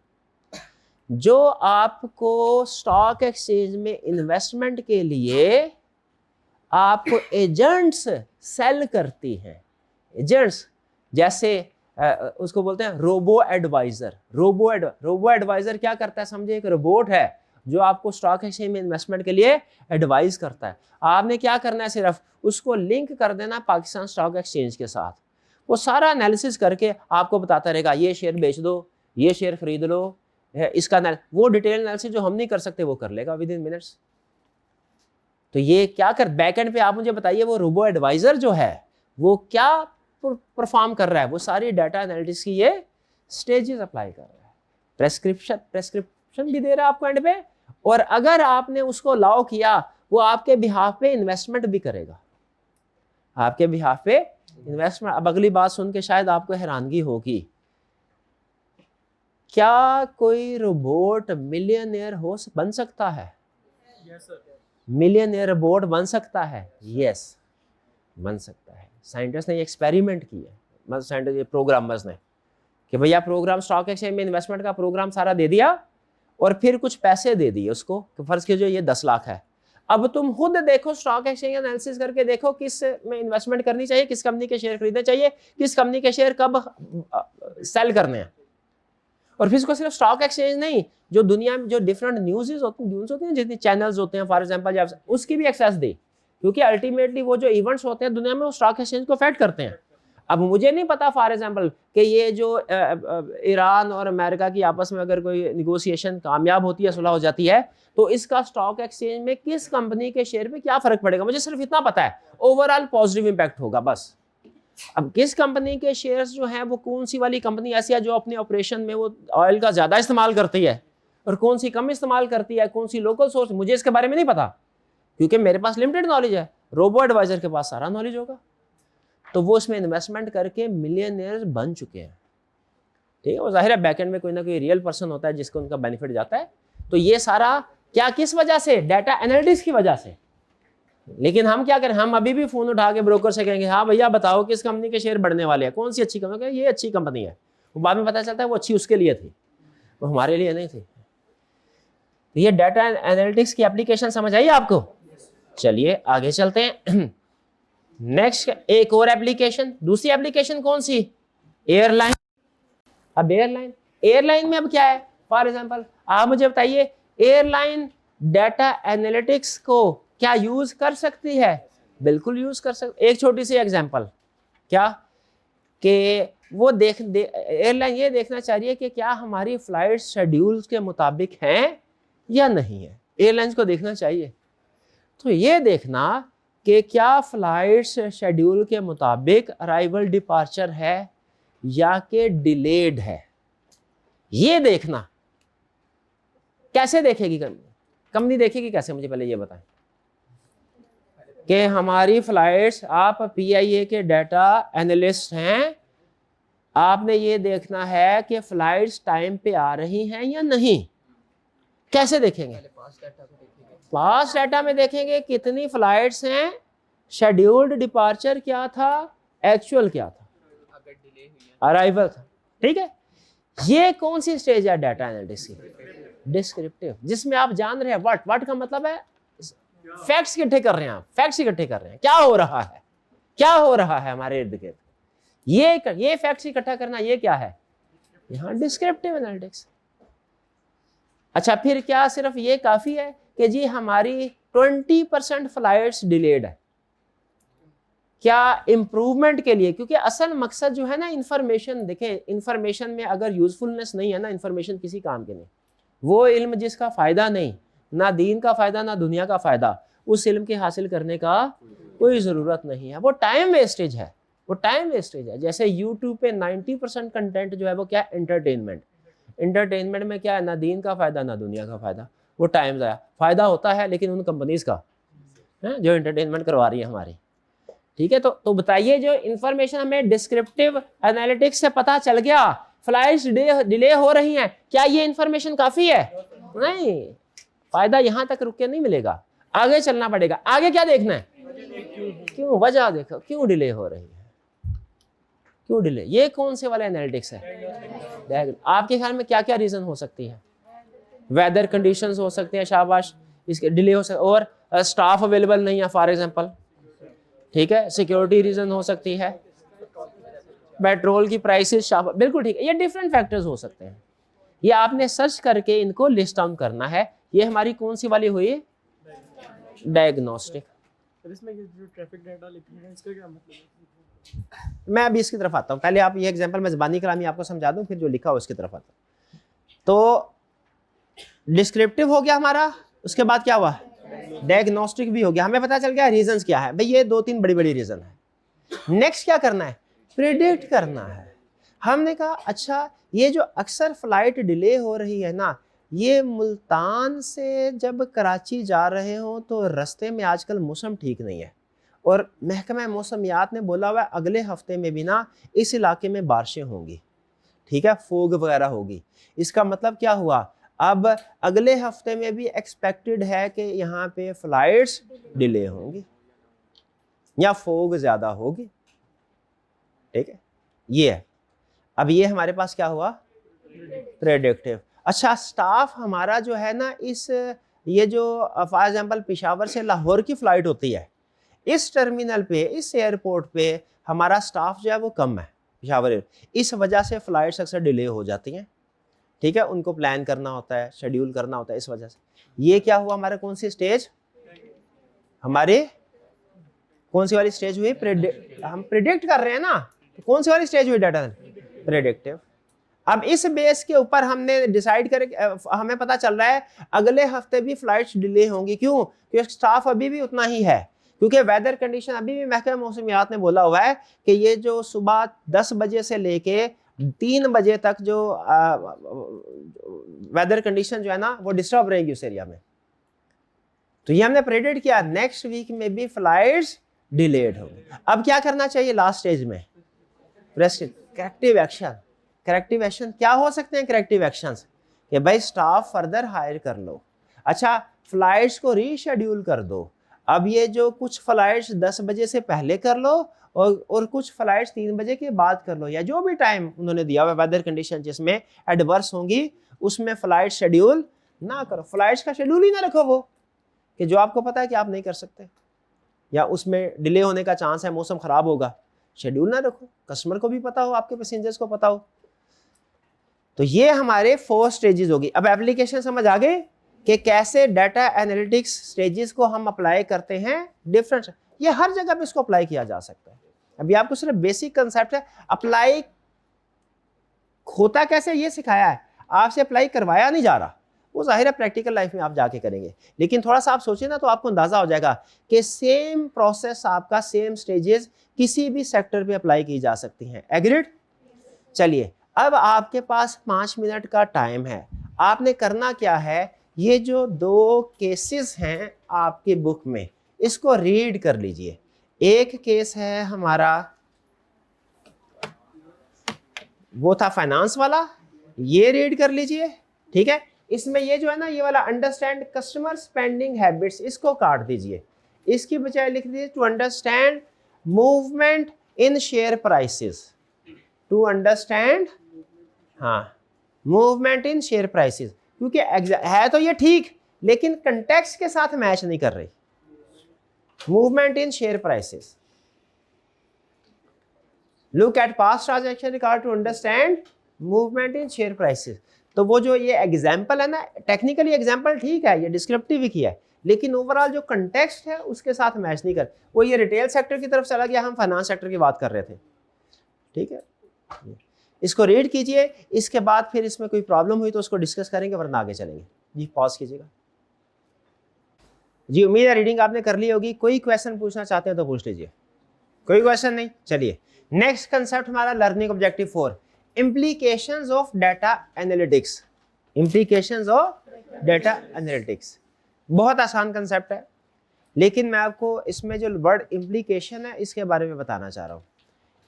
जो आपको स्टॉक एक्सचेंज में इन्वेस्टमेंट के लिए आपको एजेंट्स सेल करती हैं। एजेंट्स जैसे उसको बोलते हैं रोबो एडवाइजर। रोबो एडवाइजर क्या करता है, समझे, एक रोबोट है जो आपको स्टॉक एक्सचेंज में इन्वेस्टमेंट के लिए एडवाइस करता है। आपने क्या करना है, सिर्फ उसको लिंक कर देना पाकिस्तान स्टॉक एक्सचेंज के साथ, वो सारा एनालिसिस करके आपको बताता रहेगा, ये शेयर बेच दो, ये शेयर खरीद लो, इसका वो डिटेल एनालिसिस जो हम नहीं कर सकते वो कर लेगा विद इन मिनट्स। तो ये क्या कर, बैकएंड पे आप मुझे बताइए, वो रोबो एडवाइजर जो है वो क्या परफॉर्म कर रहा है, वो सारी डाटा एनालिटिक्स की ये स्टेजेस अप्लाई कर रहा है। प्रेस्क्रिप्शन भी दे रहा है आपको एंड पे, और अगर आपने उसको अलाउ किया, वो आपके बिहाफ पे इन्वेस्टमेंट भी करेगा, आपके बिहाफ पे इन्वेस्टमेंट। अब अगली बात सुन के शायद आपको हैरानगी होगी, क्या कोई रोबोट मिलियनेयर बन सकता है? मिलियनेयर रोबोट बन सकता है? यस, बन सकता है। साइंटिस्ट ने एक्सपेरिमेंट किया, मतलब साइंटिस्ट प्रोग्रामर्स ने, कि भैया प्रोग्राम स्टॉक एक्सचेंज में इन्वेस्टमेंट का प्रोग्राम सारा दे दिया, और फिर कुछ पैसे दे दिए उसको, कि फर्ज कीजिए ये 10 लाख है, अब तुम खुद देखो, स्टॉक एक्सचेंज एनालिसिस करके देखो किस में इन्वेस्टमेंट करनी चाहिए, किस कंपनी के शेयर खरीदने चाहिए, किस कंपनी के शेयर कब सेल करने हैं। और फिर इसको सिर्फ स्टॉक एक्सचेंज नहीं, जो दुनिया में जो डिफरेंट न्यूज़ होती हैं, जितनी चैनल्स होते हैं फॉर एग्जांपल, उसकी भी एक्सेस दे, क्योंकि अल्टीमेटली वो जो इवेंट्स होते हैं दुनिया में वो स्टॉक एक्सचेंज को अफेक्ट करते हैं। अब मुझे नहीं पता फॉर एग्जांपल कि ये जो ईरान और अमेरिका की आपस में अगर कोई निगोशिएशन कामयाब होती है, सुलह हो जाती है, तो इसका स्टॉक एक्सचेंज में किस कंपनी के शेयर पे क्या फर्क पड़ेगा, मुझे सिर्फ इतना पता है, ओवरऑल पॉजिटिव इंपैक्ट होगा बस। अब किस कंपनी के शेयर्स जो हैं, वो कौन सी वाली कंपनी ऐसी है जो अपने ऑपरेशन में वो ऑयल का ज़्यादा इस्तेमाल करती है और कौन सी कम इस्तेमाल करती है, कौन सी लोकल सोर्स, मुझे इसके बारे में नहीं पता, क्योंकि मेरे पास लिमिटेड नॉलेज है। रोबो एडवाइजर के पास सारा नॉलेज होगा, तो वो इसमें इन्वेस्टमेंट करके मिलियनियर बन चुके हैं। ठीक है, वो जाहिर है बैकएंड में कोई ना कोई रियल पर्सन होता है जिसको उनका बेनिफिट जाता है। तो ये सारा क्या, किस वजह से? डाटा एनालिटिक्स की वजह से। लेकिन हम क्या करें, हम अभी भी फोन उठा के ब्रोकर से कहेंगे, हाँ भैया बताओ किस कंपनी के शेयर बढ़ने वाले हैं, कौन सी अच्छी कंपनी, ये अच्छी कंपनी है। वो बाद में पता चलता है वो अच्छी उसके लिए थी, वो हमारे लिए नहीं थी। तो ये डाटा एनालिटिक्स की एप्लीकेशन समझ आई आपको? चलिए आगे चलते हैं। नेक्स्ट एक और एप्लीकेशन, दूसरी एप्लीकेशन कौन सी? एयरलाइन। अब एयरलाइन में अब क्या है, फॉर एग्जांपल आप मुझे बताइए, एयरलाइन डाटा एनालिटिक्स को क्या यूज कर सकती है? बिल्कुल यूज कर सकती। एक छोटी सी एग्जांपल, क्या कि वो एयरलाइन ये देखना चाहिए कि क्या हमारी फ्लाइट शेड्यूल्स के मुताबिक हैं या नहीं है, एयरलाइंस को देखना चाहिए। तो ये देखना कि क्या फ्लाइट्स शेड्यूल के मुताबिक अराइवल डिपार्चर है या कि डिलेड है, ये देखना। कैसे देखेगी कंपनी देखेगी कैसे, मुझे पहले ये बताएं कि हमारी फ्लाइट्स, आप पीआईए के डाटा एनालिस्ट हैं, आपने ये देखना है कि फ्लाइट्स टाइम पे आ रही हैं या नहीं। कैसे देखेंगे? पास्ट डाटा में देखेंगे कितनी फ्लाइट्स हैं, शेड्यूल्ड डिपार्चर क्या था, एक्चुअल क्या था, अगर डिले हुई है, अराइवल था। ठीक है, ये कौन सी स्टेज है डाटा एनालिटिक्स की? डिस्क्रिप्टिव, जिसमें आप जान रहे हैं व्हाट का मतलब है फैक्ट्स इकट्ठे कर रहे हैं, आप फैक्ट्स इकट्ठे कर रहे हैं, क्या हो रहा है, क्या हो रहा है हमारे इर्द गिर्द, ये फैक्ट्स इकट्ठा करना, ये क्या है यहाँ? Descriptive analytics. अच्छा, फिर क्या सिर्फ ये काफी है कि जी हमारी 20% फ्लाइट्स डिलेड है, क्या इम्प्रूवमेंट के लिए, क्योंकि असल मकसद जो है ना इंफॉर्मेशन, देखें इंफॉर्मेशन में अगर यूजफुलनेस नहीं है ना, इंफॉर्मेशन किसी काम के नहीं। वो इल्म जिसका फ़ायदा नहीं, ना दीन का फ़ायदा ना दुनिया का फ़ायदा, उस इल्म के हासिल करने का कोई ज़रूरत नहीं है। वो टाइम वेस्टेज है, वो टाइम वेस्टेज है। जैसे यूट्यूब पे 90% कंटेंट जो है वो क्या, एंटरटेनमेंट। एंटरटेनमेंट में क्या है, ना दीन का फ़ायदा ना दुनिया का फ़ायदा, वो टाइम ज़ाया। फ़ायदा होता है लेकिन उन कंपनीज़ का है जो एंटरटेनमेंट करवा रही है हमारी। ठीक है, तो बताइए, जो इंफॉर्मेशन हमें डिस्क्रिप्टिव एनालिटिक्स से पता चल गया फ्लाइट्स डिले हो रही हैं, क्या ये इंफॉर्मेशन काफ़ी है? नहीं, फ़ायदा यहाँ तक रुक के नहीं मिलेगा, आगे चलना पड़ेगा। आगे क्या देखना है? क्यों, वजह देखो, क्यों डिले हो रही है, क्यों डिले। ये कौन से वाला एनालिटिक्स है? आपके ख्याल में क्या क्या रीज़न हो सकती है? वेदर कंडीशंस हो सकते हैं, शाबाश, इसके डिले हो सकते, और स्टाफ अवेलेबल नहीं है फॉर एग्जांपल। ठीक है, सिक्योरिटी रीजन हो सकती है, पेट्रोल की प्राइसेस, शाबाश, बिल्कुल ठीक है। ये डिफरेंट फैक्टर्स हो सकते हैं, ये आपने सर्च करके इनको लिस्ट डाउन करना है। ये हमारी कौन सी वाली हुई? डायग्नोस्टिक। इसमें जो ट्रैफिक डाटा लिखी है इसका क्या मतलब है? मैं अभी इसकी तरफ आता हूँ, पहले आप ये एग्जांपल मैं ज़बानी कलामी आपको समझा दूँ, फिर जो लिखा हो उसकी तरफ आता हूँ। तो डिस्क्रिप्टिव हो गया हमारा, उसके बाद क्या हुआ? डायग्नोस्टिक भी हो गया, हमें पता चल गया रीजंस क्या है भाई, ये 2-3 बड़ी बड़ी रीजन है। नेक्स्ट क्या करना है? प्रिडिक्ट करना है। हमने कहा अच्छा, ये जो अक्सर फ्लाइट डिले हो रही है ना, ये मुल्तान से जब कराची जा रहे हो तो रास्ते में आजकल मौसम ठीक नहीं है, और महकमा मौसमियात ने बोला हुआ है अगले हफ्ते में भी ना इस इलाके में बारिशें होंगी। ठीक है, फोग वगैरह होगी। इसका मतलब क्या हुआ, अब अगले हफ्ते में भी एक्सपेक्टेड है कि यहाँ पे फ्लाइट्स डिले होंगी या फोग ज़्यादा होगी। ठीक है, ये है। अब ये हमारे पास क्या हुआ? प्रेडिक्टिव। अच्छा, स्टाफ हमारा जो है ना, इस ये जो फॉर एग्जांपल पेशावर से लाहौर की फ़्लाइट होती है, इस टर्मिनल पे, इस एयरपोर्ट पे हमारा स्टाफ जो है वो कम है पेशावर, इस वजह से फ़्लाइट्स अक्सर डिले हो जाती हैं। ठीक है, उनको प्लान करना होता है, शेड्यूल करना होता है, इस वजह से। ये क्या हुआ हमारा, कौन सी स्टेज? हमारे कौन सी वाली स्टेज हुई? हम प्रिडिक्ट कर रहे हैं ना, तो कौन सी वाली स्टेज हुई? Data predictive. अब इस बेस के ऊपर हमने डिसाइड कर, हमें पता चल रहा है अगले हफ्ते भी फ्लाइट्स डिले होंगी। क्यों? क्योंकि स्टाफ अभी भी उतना ही है, क्योंकि वेदर कंडीशन अभी भी महकमा मौसमियात ने बोला हुआ है कि ये जो सुबह 10 बजे से लेके 3 बजे तक जो वेदर कंडीशन जो है ना वो डिस्टर्ब रहेगी उस एरिया में। तो ये हमने प्रेडिक्ट किया, नेक्स्ट वीक में भी फ्लाइट्स डिलेड होंगी। अब क्या करना चाहिए लास्ट स्टेज में? Corrective action. करेक्टिव एक्शन क्या हो सकते हैं? करेक्टिव एक्शंस कि भाई स्टाफ फर्दर हायर कर लो, अच्छा फ्लाइट्स को रीशेड्यूल कर दो, अब ये जो कुछ फ्लाइट्स 10 बजे से पहले कर लो और कुछ फ्लाइट्स 3 बजे के बाद कर लो, या जो भी टाइम उन्होंने दिया हुआ वेदर कंडीशन जिसमें एडवर्स होंगी उसमें फ्लाइट शेड्यूल ना करो। फ्लाइट्स का शेड्यूल ही ना रखो वो कि जो आपको पता है कि आप नहीं कर सकते या उसमें डिले होने का चांस है, मौसम ख़राब होगा, शेड्यूल ना रखो, कस्टमर को भी पता हो, आपके पैसेंजर्स को पता हो। तो ये हमारे 4 स्टेजेस होगी। अब एप्लीकेशन समझ आ गए कि कैसे डाटा एनालिटिक्स स्टेजेस को हम अप्लाई करते हैं डिफरेंट, ये हर जगह पे इसको अप्लाई किया जा सकता है। अभी आपको सिर्फ बेसिक कंसेप्ट है, अप्लाई होता कैसे ये सिखाया है, आपसे अप्लाई करवाया नहीं जा रहा, वो जाहिर है प्रैक्टिकल लाइफ में आप जाके करेंगे, लेकिन थोड़ा सा आप सोचिए ना तो आपको अंदाजा हो जाएगा कि सेम प्रोसेस आपका, सेम स्टेजेस किसी भी सेक्टर पे अप्लाई की जा सकती हैं। एग्रीड? चलिए, अब आपके पास 5 मिनट का टाइम है, आपने करना क्या है, ये जो 2 केसेस हैं आपकी बुक में इसको रीड कर लीजिए। एक केस है हमारा, वो था फाइनेंस वाला, ये रीड कर लीजिए। ठीक है, इसमें ये जो है ना, ये वाला अंडरस्टैंड कस्टमर स्पेंडिंग हैबिट्स, इसको काट दीजिए, इसकी बजाय लिख दीजिए to understand movement in share prices. To understand, हाँ, मूवमेंट इन शेयर प्राइसेस, क्योंकि है तो ये ठीक लेकिन कंटेक्स्ट के साथ मैच नहीं कर रही। Movement in share prices, look at past transaction record to understand movement in share prices. तो वो जो ये एग्जाम्पल है ना, टेक्निकली एग्जाम्पल ठीक है, ये डिस्क्रिप्टिव ही किया है, लेकिन ओवरऑल जो कंटेक्स्ट है उसके साथ मैच नहीं कर, वो ये रिटेल सेक्टर की तरफ चला गया, हम फाइनेंस सेक्टर की बात कर रहे थे। ठीक है, इसको रीड कीजिए, इसके बाद फिर इसमें कोई प्रॉब्लम हुई तो उसको डिस्कस करेंगे, वरना आगे चलेंगे। जी पॉज कीजिएगा। जी उम्मीद है रीडिंग आपने कर ली होगी। कोई क्वेश्चन पूछना चाहते हैं तो पूछ लीजिए। कोई क्वेश्चन नहीं? चलिए नेक्स्ट कंसेप्ट हमारा learning objective 4, implications of data analytics. Implications of data analytics बहुत आसान कंसेप्ट है, लेकिन मैं आपको इसमें जो वर्ड इंप्लीकेशन है इसके बारे में बताना चाह रहा हूँ।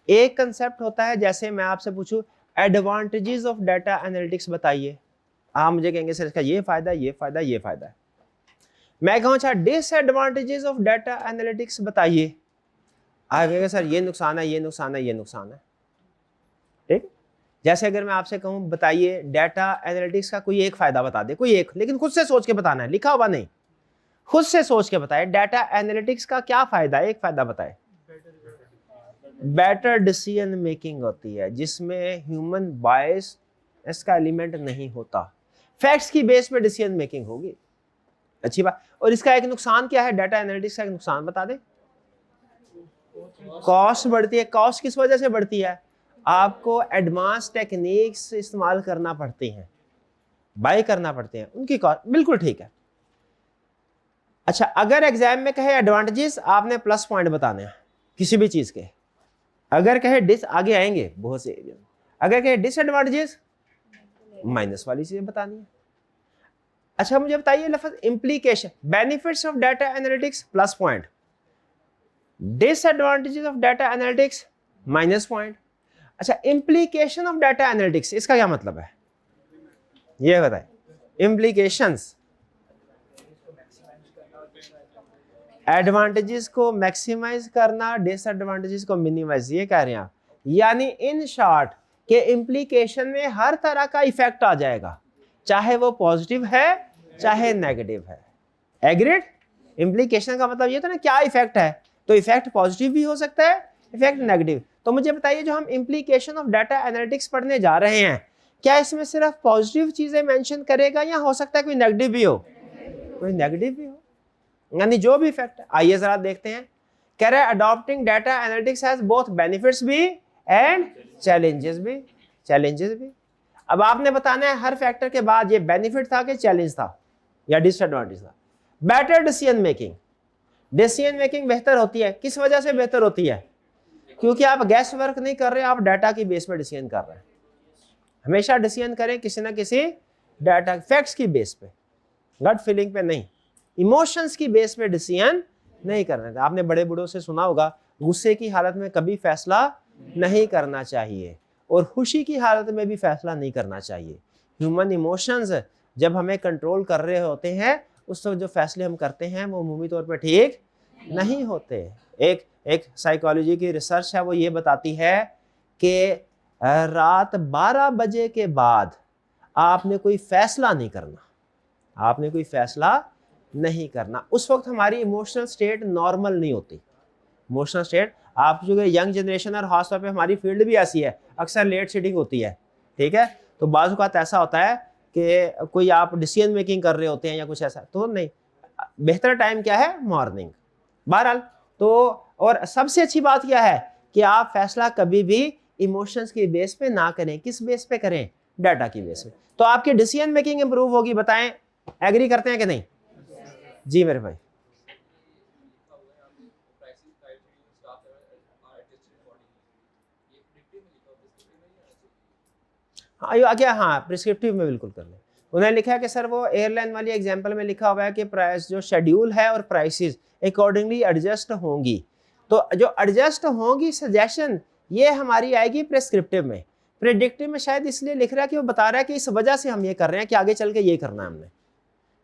एक कंसेप्ट होता है, जैसे मैं आपसे पूछूं एडवांटेजेस ऑफ डाटा एनालिटिक्स बताइए, आप मुझे कहेंगे सर इसका ये फायदा, ये फायदा, ये फायदा है। मैं कहूँ अच्छा डिसएडवांटेजेस ऑफ डाटा एनालिटिक्स बताइए, आप कहेंगे सर ये नुकसान है, ये नुकसान है, ये नुकसान है। ठीक, जैसे अगर मैं आपसे कहूँ बताइए डाटा एनालिटिक्स का कोई एक फायदा बता दे, कोई एक, लेकिन खुद से सोच के बताना है, लिखा हुआ नहीं, खुद से सोच के बताए डाटा एनालिटिक्स का क्या फायदा है, एक फायदा बताए। बेटर डिसीजन मेकिंग होती है, जिसमें ह्यूमन बायस इसका एलिमेंट नहीं होता, फैक्ट्स की बेस पे डिसीजन मेकिंग होगी। अच्छी बात। और इसका एक नुकसान क्या है, डाटा एनालिटिक्स का एक नुकसान बता दे। कॉस्ट बढ़ती है। कॉस्ट किस वजह से बढ़ती है? आपको एडवांस टेक्निक्स इस्तेमाल करना पड़ती हैं, बाय करना पड़ते हैं, उनकी कॉस्ट। बिल्कुल ठीक है। अच्छा, अगर एग्जाम में कहे एडवांटेजेस, आपने प्लस पॉइंट बताने हैं किसी भी चीज के। अगर कहे डिस, आगे आएंगे बहुत से एरिया में, अगर कहे डिसएडवांटेजेस, माइनस वाली चीजें बतानी है। अच्छा मुझे बताइए लफ्ज implication, benefits of data analytics plus point, disadvantages of data analytics minus point. अच्छा, इंप्लीकेशन ऑफ डाटा एनालिटिक्स इसका क्या मतलब है, ये बताए। इंप्लीकेशंस, एडवांटेजेस को मैक्सिमाइज करना, डिसएडवांटेजेस को मिनिमाइज, ये कह रहे हैं आप। यानी इन शॉर्ट के इंप्लीकेशन में हर तरह का इफेक्ट आ जाएगा, चाहे वो पॉजिटिव है चाहे नेगेटिव है। एग्रीड? इंप्लीकेशन का मतलब ये था ना क्या इफेक्ट है, तो इफेक्ट पॉजिटिव भी हो सकता है, इफेक्ट नेगेटिव। तो मुझे बताइए जो हम इंप्लीकेशन ऑफ डाटा एनालिटिक्स पढ़ने जा रहे हैं, क्या इसमें सिर्फ पॉजिटिव चीजें मेंशन करेगा या हो सकता है कोई नेगेटिव भी हो? कोई नेगेटिव भी हो, यानी जो भी इफेक्ट है। आइए जरा देखते हैं। कह रहा है adopting data analytics has both benefits भी एंड चैलेंजेस भी। चैलेंजेस भी, अब आपने बताना है हर फैक्टर के बाद ये बेनिफिट था कि चैलेंज था या डिसएडवांटेज था। Better decision making, decision making बेहतर होती है। किस वजह से बेहतर होती है? क्योंकि आप गैस वर्क नहीं कर रहे, आप डाटा की बेस पर डिसीजन कर रहे हैं। हमेशा डिसीजन करें किसी ना किसी डाटा फैक्ट्स की बेस पे, गट फीलिंग पे नहीं, इमोशंस की बेस पे डिसीजन नहीं करना था। आपने बड़े बूढ़ों से सुना होगा गुस्से की हालत में कभी फैसला नहीं करना चाहिए और खुशी की हालत में भी फैसला नहीं करना चाहिए। ह्यूमन इमोशंस जब हमें कंट्रोल कर रहे होते हैं, उस वक्त जो फैसले हम करते हैं वो अमूमी तौर पर ठीक नहीं होते। एक साइकोलॉजी की रिसर्च है, वो ये बताती है कि रात 12 बजे के बाद आपने कोई फैसला नहीं करना, आपने कोई फैसला नहीं करना। उस वक्त हमारी इमोशनल स्टेट नॉर्मल नहीं होती। इमोशनल स्टेट, आप जो यंग जनरेशन और खासतौर पे हमारी फील्ड भी ऐसी है, अक्सर लेट सीटिंग होती है। ठीक है, तो बाज़ औक़ात ऐसा होता है कि कोई आप डिसीजन मेकिंग कर रहे होते हैं या कुछ ऐसा, तो नहीं, बेहतर टाइम क्या है? मॉर्निंग। बहरहाल तो और सबसे अच्छी बात क्या है कि आप फैसला कभी भी इमोशंस की बेस पे ना करें। किस बेस पे करें? डाटा की बेस पे। तो आपकी डिसीजन मेकिंग इंप्रूव होगी। बताएं, एग्री करते हैं कि नहीं? जी मेरे भाई। हाँ ये आ गया, हाँ प्रिस्क्रिप्टिव में बिल्कुल कर लें। उन्होंने लिखा है कि सर वो एयरलाइन वाली एग्जांपल में लिखा हुआ है कि प्राइस जो शेड्यूल है और प्राइसेस अकॉर्डिंगली एडजस्ट होंगी। तो जो एडजस्ट होंगी सजेशन ये हमारी आएगी प्रिस्क्रिप्टिव में। प्रेडिक्टिव में शायद इसलिए लिख रहा है कि वो बता रहा है कि इस वजह से हम ये कर रहे हैं कि आगे चल के ये करना है हमने।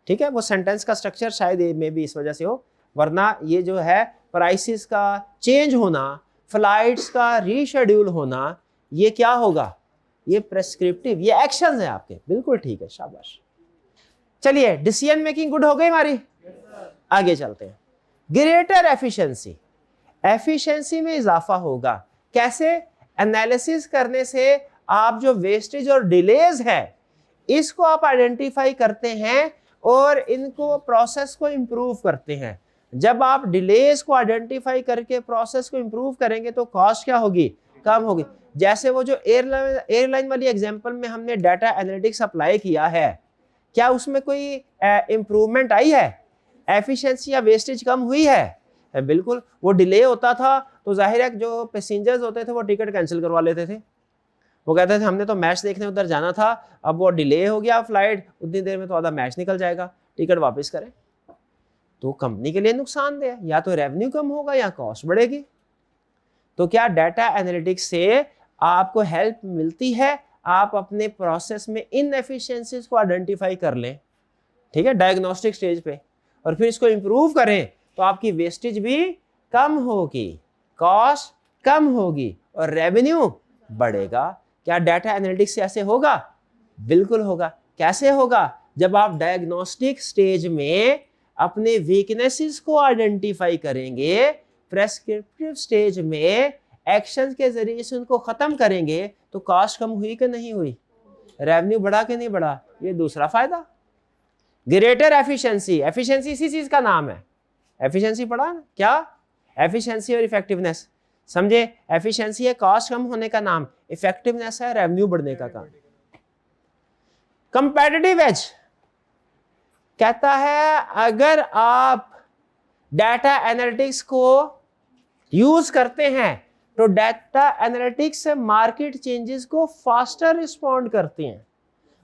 ठीक है, वो सेंटेंस का स्ट्रक्चर शायद में भी इस वजह से हो, वरना ये जो है प्राइसेस का चेंज होना, फ्लाइट्स का रीशेड्यूल होना, ये क्या होगा? ये प्रेस्क्रिप्टिव, ये एक्शंस है आपके। बिल्कुल ठीक है, शाबाश। चलिए डिसीजन मेकिंग गुड हो गई हमारी, आगे चलते हैं। ग्रेटर एफिशिएंसी, एफिशिएंसी में इजाफा होगा। कैसे? एनालिसिस करने से आप जो वेस्टेज और डिलेज है इसको आप आइडेंटिफाई करते हैं और इनको प्रोसेस को इम्प्रूव करते हैं। जब आप डिलेज को आइडेंटिफाई करके प्रोसेस को इम्प्रूव करेंगे तो कॉस्ट क्या होगी, कम होगी। जैसे वो जो एयरलाइन वाली एग्जांपल में हमने डाटा एनालिटिक्स अप्लाई किया है, क्या उसमें कोई इम्प्रूवमेंट आई है, एफिशिएंसी या वेस्टेज कम हुई है? बिल्कुल। वो डिले होता था तो जाहिर है जो पैसेंजर्स होते थे वो टिकट कैंसिल करवा लेते थे। वो कहते थे हमने तो मैच देखने उधर जाना था, अब वो डिले हो गया फ्लाइट, उतनी देर में तो आधा मैच निकल जाएगा, टिकट वापस करें। तो कंपनी के लिए नुकसानदेह है, या तो रेवेन्यू कम होगा या कॉस्ट बढ़ेगी। तो क्या डाटा एनालिटिक्स से आपको हेल्प मिलती है, आप अपने प्रोसेस में इनएफिशिएंसीज को आइडेंटिफाई कर लें, ठीक है, डायग्नोस्टिक स्टेज पे, और फिर इसको इंप्रूव करें तो आपकी वेस्टेज भी कम होगी, कॉस्ट कम होगी और रेवेन्यू बढ़ेगा। क्या डाटा एनालिटिक्स से ऐसे होगा? बिल्कुल होगा। कैसे होगा? जब आप डायग्नोस्टिक स्टेज में अपने वीकनेसेस को आइडेंटिफाई करेंगे, प्रेस्क्रिप्टिव स्टेज में एक्शन के जरिए से उनको खत्म करेंगे, तो कॉस्ट कम हुई कि नहीं हुई, रेवेन्यू बढ़ा कि नहीं बढ़ा? ये दूसरा फायदा। ग्रेटर एफिशिएंसी, एफिशिएंसी इसी चीज का नाम है, एफिशिएंसी पढ़ा ना क्या? एफिशिएंसी और इफेक्टिवनेस, समझे? एफिशिएंसी है कॉस्ट कम होने का नाम, इफेक्टिवनेस है रेवेन्यू बढ़ने का काम। कंपेटिटिव एज कहता है अगर आप डाटा एनालिटिक्स को यूज करते हैं तो डाटा एनालिटिक्स मार्केट चेंजेस को फास्टर रिस्पॉन्ड करती हैं,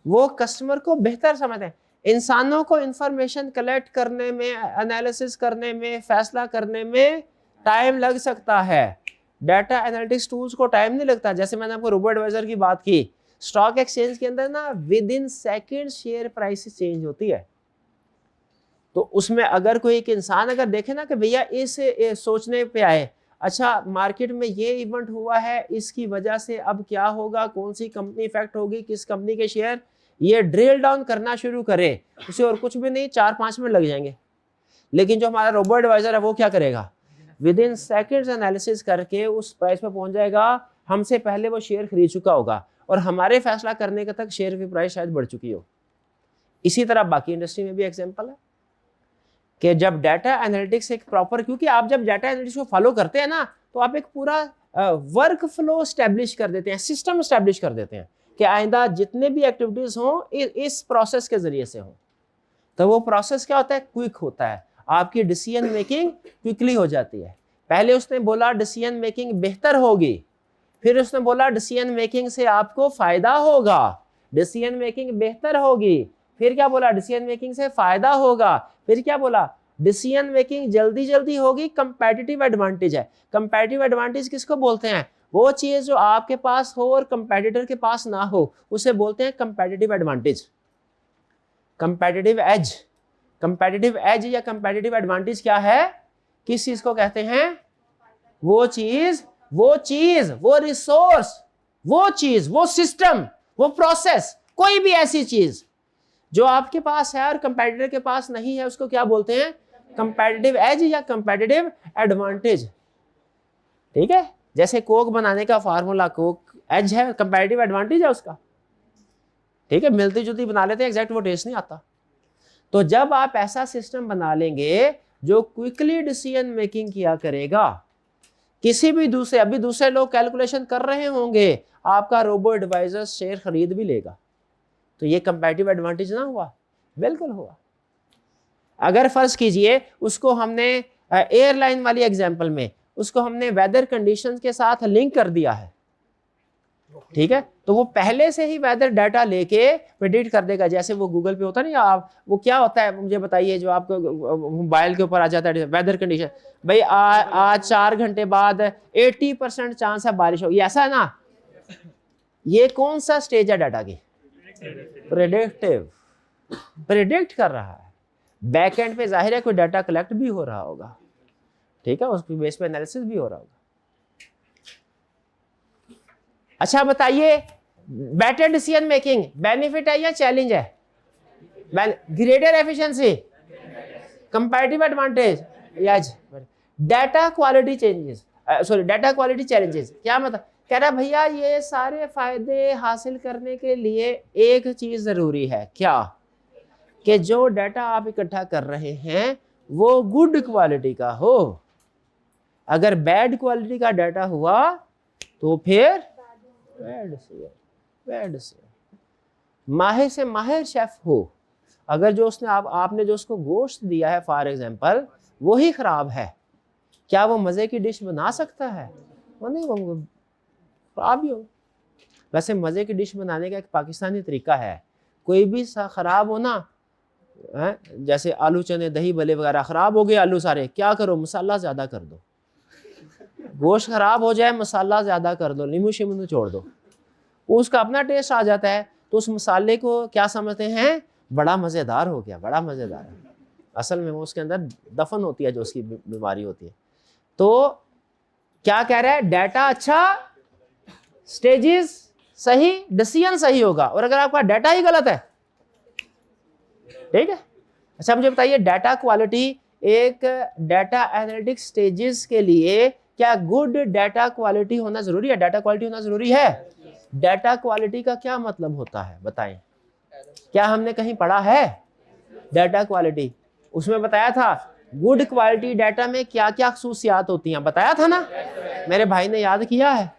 वो कस्टमर को बेहतर समझते हैं। इंसानों को इंफॉर्मेशन कलेक्ट करने में, एनालिसिस करने में, फैसला करने में टाइम लग सकता है, डाटा एनालिटिक्स टूल्स को टाइम नहीं लगता। जैसे मैंने आपको रोबो एडवाइजर की बात की, स्टॉक एक्सचेंज के अंदर ना with in second share price change होती है। तो उसमें अगर कोई एक इंसान अगर देखे ना कि भैया इस सोचने पे आए, अच्छा मार्केट में ये इवेंट हुआ है, इसकी वजह से अब क्या होगा, कौन सी कंपनी इफेक्ट होगी, किस कंपनी के शेयर, ये ड्रिल डाउन करना शुरू करे, उसे और कुछ भी नहीं 4-5 मिनट लग जाएंगे। लेकिन जो हमारा रोबो एडवाइजर है वो क्या करेगा, विद इन सेकेंड्स एनालिसिस करके उस प्राइस पे पहुंच जाएगा, हमसे पहले वो शेयर खरीद चुका होगा और हमारे फैसला करने के तक शेयर की प्राइस शायद बढ़ चुकी हो। इसी तरह बाकी इंडस्ट्री में भी एग्जांपल है कि जब डाटा एनालिटिक्स एक प्रॉपर, क्योंकि आप जब डाटा एनालिटिक्स को फॉलो करते हैं ना तो आप एक पूरा वर्क फ्लो स्टैब्लिश कर देते हैं, सिस्टम स्टैब्लिश कर देते हैं कि आइंदा जितने भी एक्टिविटीज हों इस प्रोसेस के जरिए से हों। तो वो प्रोसेस क्या होता है, क्विक होता है, आपकी डिसीजन मेकिंग क्विकली हो जाती है। पहले उसने बोला डिसीजन मेकिंग बेहतर होगी, फिर उसने बोला डिसीजन मेकिंग से आपको फायदा होगा, डिसीजन मेकिंग बेहतर होगी, फिर क्या बोला, डिसीजन मेकिंग से फायदा होगा, फिर क्या बोला, डिसीजन मेकिंग जल्दी जल्दी होगी, कंपेटिटिव एडवांटेज है। कंपेटिटिव एडवांटेज किसको बोलते हैं, वो चीज जो आपके पास हो और कंपेटिटर के पास ना हो, उसे बोलते हैं competitive advantage, competitive edge. Competitive edge या कंपेटिटिव एडवांटेज क्या है, किस चीज को कहते हैं, वो चीज, वो रिसोर्स, वो चीज, वो सिस्टम, वो प्रोसेस, कोई भी ऐसी चीज जो आपके पास है और कंपेटिटर के पास नहीं है, उसको क्या बोलते हैं, कंपेटिटिव एज या कंपेटिटिव एडवांटेज। ठीक है, जैसे कोक बनाने का फार्मूला, कोक एज है, कंपेटिटिव एडवांटेज है उसका। ठीक है, मिलती जुलती बना लेते हैं, एग्जैक्ट वो टेस्ट नहीं आता। तो जब आप ऐसा सिस्टम बना लेंगे जो क्विकली डिसीजन मेकिंग किया करेगा, किसी भी दूसरे, अभी दूसरे लोग कैलकुलेशन कर रहे होंगे, आपका रोबो एडवाइजर शेयर खरीद भी लेगा, तो ये कंपैरेटिव एडवांटेज ना हुआ, बिल्कुल हुआ। अगर फर्ज कीजिए उसको हमने एयरलाइन वाली एग्जांपल में उसको हमने वेदर कंडीशंस के साथ लिंक कर दिया है, ठीक है, तो वो पहले से ही वेदर डाटा लेके प्रेडिक्ट कर देगा। जैसे वो गूगल पे होता है ना, आप वो क्या होता है मुझे बताइए, जो आपको मोबाइल के ऊपर आ जाता है वेदर कंडीशन, भाई आज 4 घंटे बाद 80% चांस है बारिश होगी, ऐसा है ना। ये कौन सा स्टेज है डाटा की, प्रेडिक्टिव, प्रेडिक्ट कर रहा है। बैक एंड पे जाहिर है कोई डाटा कलेक्ट भी हो रहा होगा, ठीक है, उसकी बेस पे एनालिसिस भी हो रहा होगा। अच्छा बताइए, बेटर डिसीजन मेकिंग बेनिफिट है या चैलेंज है, ग्रेटर एफिशिएंसी, कंपैरेटिव एडवांटेज या data quality changes, sorry data quality challenges. क्या मतलब, कह रहा भैया ये सारे फायदे हासिल करने के लिए एक चीज जरूरी है, क्या, कि जो डाटा आप इकट्ठा कर रहे हैं वो गुड क्वालिटी का हो। अगर बैड क्वालिटी का डाटा हुआ तो फिर बैड से माहिर से माहिर शेफ हो, अगर जो उसने आपने जो उसको गोश्त दिया है फॉर एग्जांपल वही खराब है, क्या वो मज़े की डिश बना सकता है? वो नहीं, वो खराब ही हो। वैसे मज़े की डिश बनाने का एक पाकिस्तानी तरीका है, कोई भी ख़राब हो ना, जैसे आलू चने दही भले वगैरह ख़राब हो गए आलू सारे, क्या करो मसाला ज़्यादा कर दो। गोश्त ख़राब हो जाए मसाला ज़्यादा कर दो, नींबू शिमू छोड़ दो, उसका अपना टेस्ट आ जाता है। तो उस मसाले को क्या समझते हैं? बड़ा मज़ेदार हो गया, बड़ा मज़ेदार है। असल में वो उसके अंदर दफन होती है जो उसकी बीमारी होती है। तो क्या कह रहा है? डाटा अच्छा, स्टेजेस सही, डिसीजन सही होगा। और अगर आपका डाटा ही गलत है, ठीक है। अच्छा मुझे बताइए, डाटा क्वालिटी एक डाटा एनालिटिक्स स्टेजेस के लिए क्या गुड डाटा क्वालिटी होना जरूरी है? डाटा क्वालिटी होना जरूरी है? डाटा क्वालिटी का क्या मतलब होता है बताएं? क्या हमने कहीं पढ़ा है डाटा क्वालिटी? उसमें बताया था गुड क्वालिटी डाटा में क्या क्या खसूसियात होती हैं, बताया था ना? मेरे भाई ने याद किया है?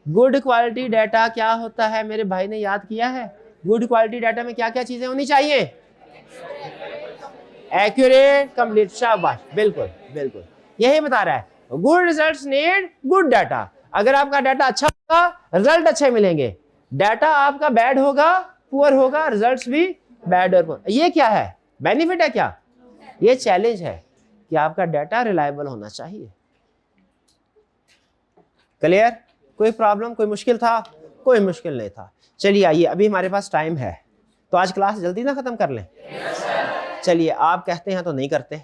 गुड क्वालिटी डाटा क्या होता है? मेरे भाई ने याद किया है? गुड क्वालिटी डाटा में क्या क्या चीजें होनी चाहिए? एक्यूरेट, कंप्लीट, शाबाश, बिल्कुल बिल्कुल यही बता रहा है। Good results need good data. अगर आपका डाटा अच्छा होगा रिजल्ट अच्छे मिलेंगे, डाटा आपका बैड होगा, पुअर होगा, रिजल्ट्स भी बैड और पुअर। ये क्या है? बेनिफिट है क्या? ये चैलेंज है कि आपका डाटा रिलायबल होना चाहिए। क्लियर? कोई प्रॉब्लम, कोई मुश्किल था? कोई मुश्किल नहीं था। चलिए आइए, अभी हमारे पास टाइम है तो आज क्लास जल्दी ना खत्म कर लें। चलिए, आप कहते हैं तो नहीं करते।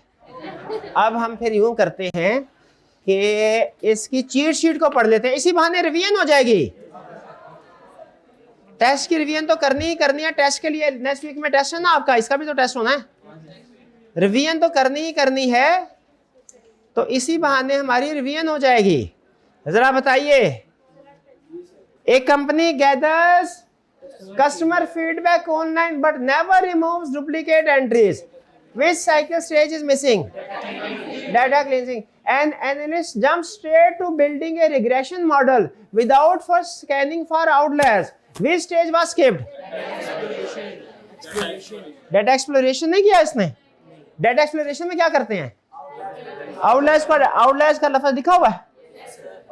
अब हम फिर यूं करते हैं कि इसकी चीट शीट को पढ़ लेते हैं, इसी बहाने रिवीजन हो जाएगी। टेस्ट की रिवीजन तो करनी ही करनी है, टेस्ट के लिए नेक्स्ट वीक में टेस्ट है ना आपका, इसका भी तो टेस्ट होना है। रिवीजन तो करनी ही करनी है, तो इसी बहाने हमारी रिवीजन हो जाएगी। जरा बताइए, एक company gathers customer feedback online but never removes duplicate entries, which cycle stage is missing? Data cleansing. An analyst jumps straight to building a regression model without first scanning for outliers. Which stage was skipped? Data exploration नहीं किया इसने। Data exploration में क्या करते हैं? Outliers का लफ्ज दिखा हुआ है।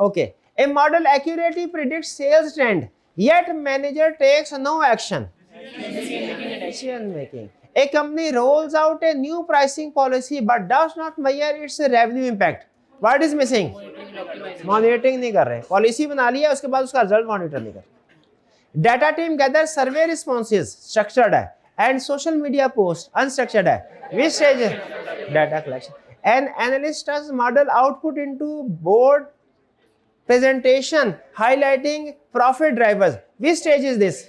Okay. A model accurately predicts sales trend, yet manager takes no action. Decision making. A company rolls out a new pricing policy but does not measure its revenue impact. What is missing? Monitoring नहीं कर रहे। Policy बना लिया, उसके बाद उसका result monitor नहीं कर रहे। डाटा टीम गैदर सर्वे रिस्पॉन्सेज, स्ट्रक्चर्ड है, and social media post unstructured है। Which stage है? Data collection. An analyst does model output into board presentation highlighting profit drivers. Which stage is this?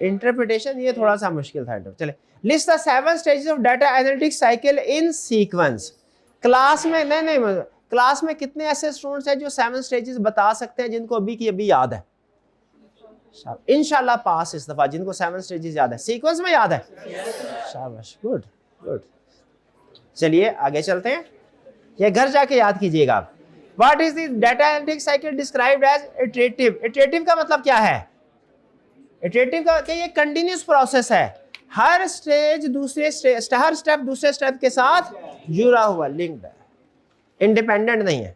Interpretation. ये थोड़ा सा मुश्किल था। चले, list the 7 stages of data analytics cycle in sequence. Class में नहीं क्लास में कितने ऐसे स्टूडेंट्स हैं जो 7 स्टेजेस बता सकते हैं, जिनको अभी की अभी याद है? इंशाल्लाह पास इस दफा, जिनको 7 स्टेजेस याद है, सीक्वेंस में याद है। शाबाश, गुड गुड। चलिए आगे चलते हैं, ये घर जाके याद कीजिएगा आप। What is the data analytics cycle described as iterative? Iterative का मतलब क्या है? इटरेटिव का कि ये कंटिन्यूस प्रोसेस है, हर स्टेज हर स्टेप दूसरे स्टेप के साथ जुड़ा हुआ, लिंक्ड है, इंडिपेंडेंट नहीं है।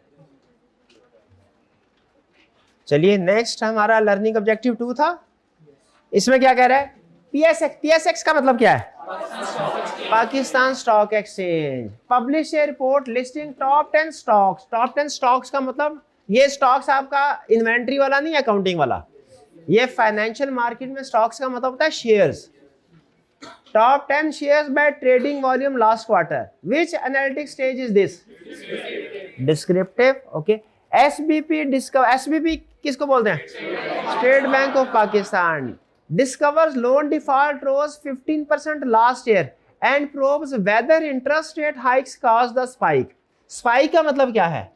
चलिए नेक्स्ट हमारा लर्निंग ऑब्जेक्टिव 2 था। इसमें क्या कह रहा है? पीएसएक्स। पीएसएक्स का मतलब क्या है? पाकिस्तान स्टॉक एक्सचेंज पब्लिश ए report listing top 10 stocks. Top 10 stocks का मतलब ये स्टॉक्स आपका इन्वेंट्री वाला नहीं, अकाउंटिंग वाला। ये फाइनेंशियल मार्केट में स्टॉक्स का मतलब होता है shares. Top 10 shares by trading volume last quarter. Which analytic stage is this? Descriptive. Okay. SBP SBP किसको बोलते हैं? State Bank of Pakistan discovers loan default rose 15% last year and probes whether interest rate hikes cause the spike. Spike का मतलब क्या है?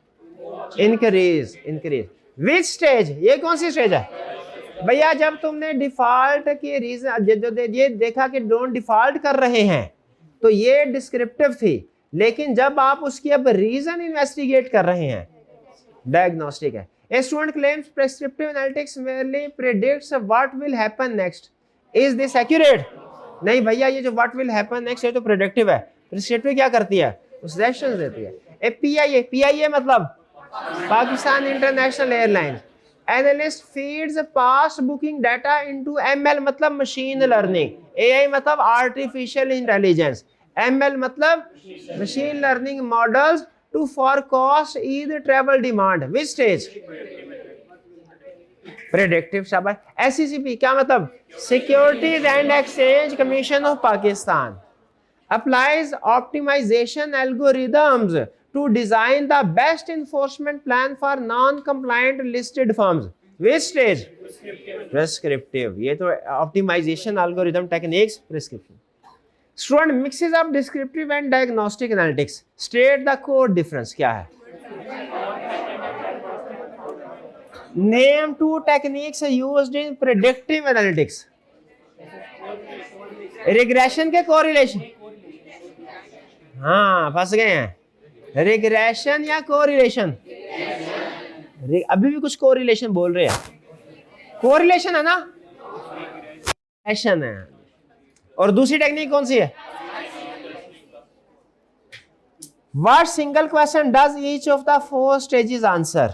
Increase. Which stage? ये कौन सी stage है? भैया जब तुमने डिफॉल्ट के रीजन ये देखा कि डोंट डिफॉल्ट कर रहे हैं तो ये डिस्क्रिप्टिव थी, लेकिन जब आप उसकी अब रीजन इन्वेस्टिगेट कर रहे हैं डायग्नोस्टिक है। A student claims prescriptive analytics merely predicts what will happen next. Is this accurate? नहीं भैया, ये जो what will happen next है तो प्रेडिक्टिव है। प्रिस्क्रिप्टिव क्या करती है? उस सजेशंस देती है। ए PIA मतलब Pakistan international airlines analyst feeds past booking data into ML मतलब मशीन लर्निंग, AI मतलब आर्टिफिशियल इंटेलिजेंस, ML मतलब machine learning models to forecast either travel demand. Which stage? Predictive. शाबाश। SECP क्या मतलब? Securities and Exchange Commission of Pakistan applies optimization algorithms to design the best enforcement plan for non-compliant listed firms. Which stage? Prescriptive. ये तो optimization algorithm techniques prescription. Student mixes up descriptive and diagnostic analytics. State the core difference. क्या है? Name two techniques used in predictive analytics. Regression के correlation. हाँ फंस गए हैं। Regression या correlation? अभी भी कुछ correlation बोल रहे हैं। Correlation है ना? Regression है। और दूसरी टेक्निक कौन सी है? What single question does each of the 4 stages answer?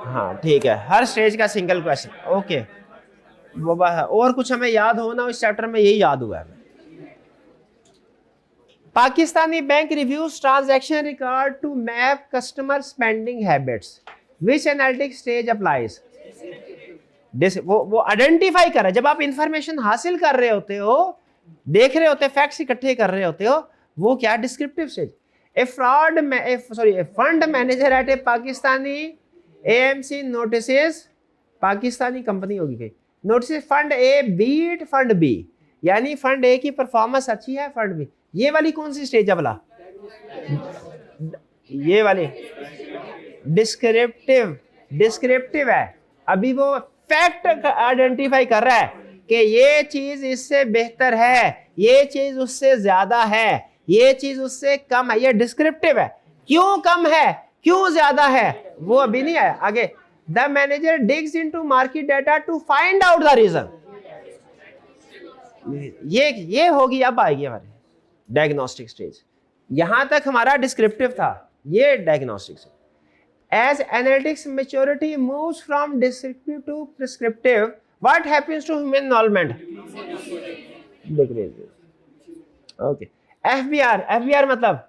हाँ ठीक है, हर स्टेज का सिंगल क्वेश्चन। ओके और कुछ हमें याद हो ना, इस चैप्टर में यही याद हुआ है। Pakistani bank reviews transaction record to map customer spending habits. Which analytic stage applies? वो आइडेंटिफाई कर रहा है। जब आप इंफॉर्मेशन हासिल कर रहे होते हो, देख रहे होते, फैक्ट्स इकट्ठे कर रहे होते हो, वो क्या? Descriptive stage. ए फंड मैनेजर एट ए Pakistani AMC notices, Pakistani company होगी कहीं, नोटिस फंड ए बीट फंड बी, यानी फंड ए की परफॉर्मेंस अच्छी है, फंड बी। ये वाली कौन सी स्टेज है भला? ये वाली डिस्क्रिप्टिव है। अभी वो फैक्ट आइडेंटिफाई कर रहा है कि ये चीज इससे बेहतर है, ये चीज उससे ज्यादा है, ये चीज उससे कम है। ये डिस्क्रिप्टिव है। क्यों कम है, क्यों ज्यादा है, वो अभी नहीं आया। आगे the manager digs into market data to find out the reason. ये होगी, अब आएगी हमारे डायग्नोस्टिक स्टेज। यहां तक हमारा डिस्क्रिप्टिव था, ये diagnostic stage. As analytics maturity moves from descriptive to prescriptive, what happens to human involvement? Decreases. Okay. FBR मतलब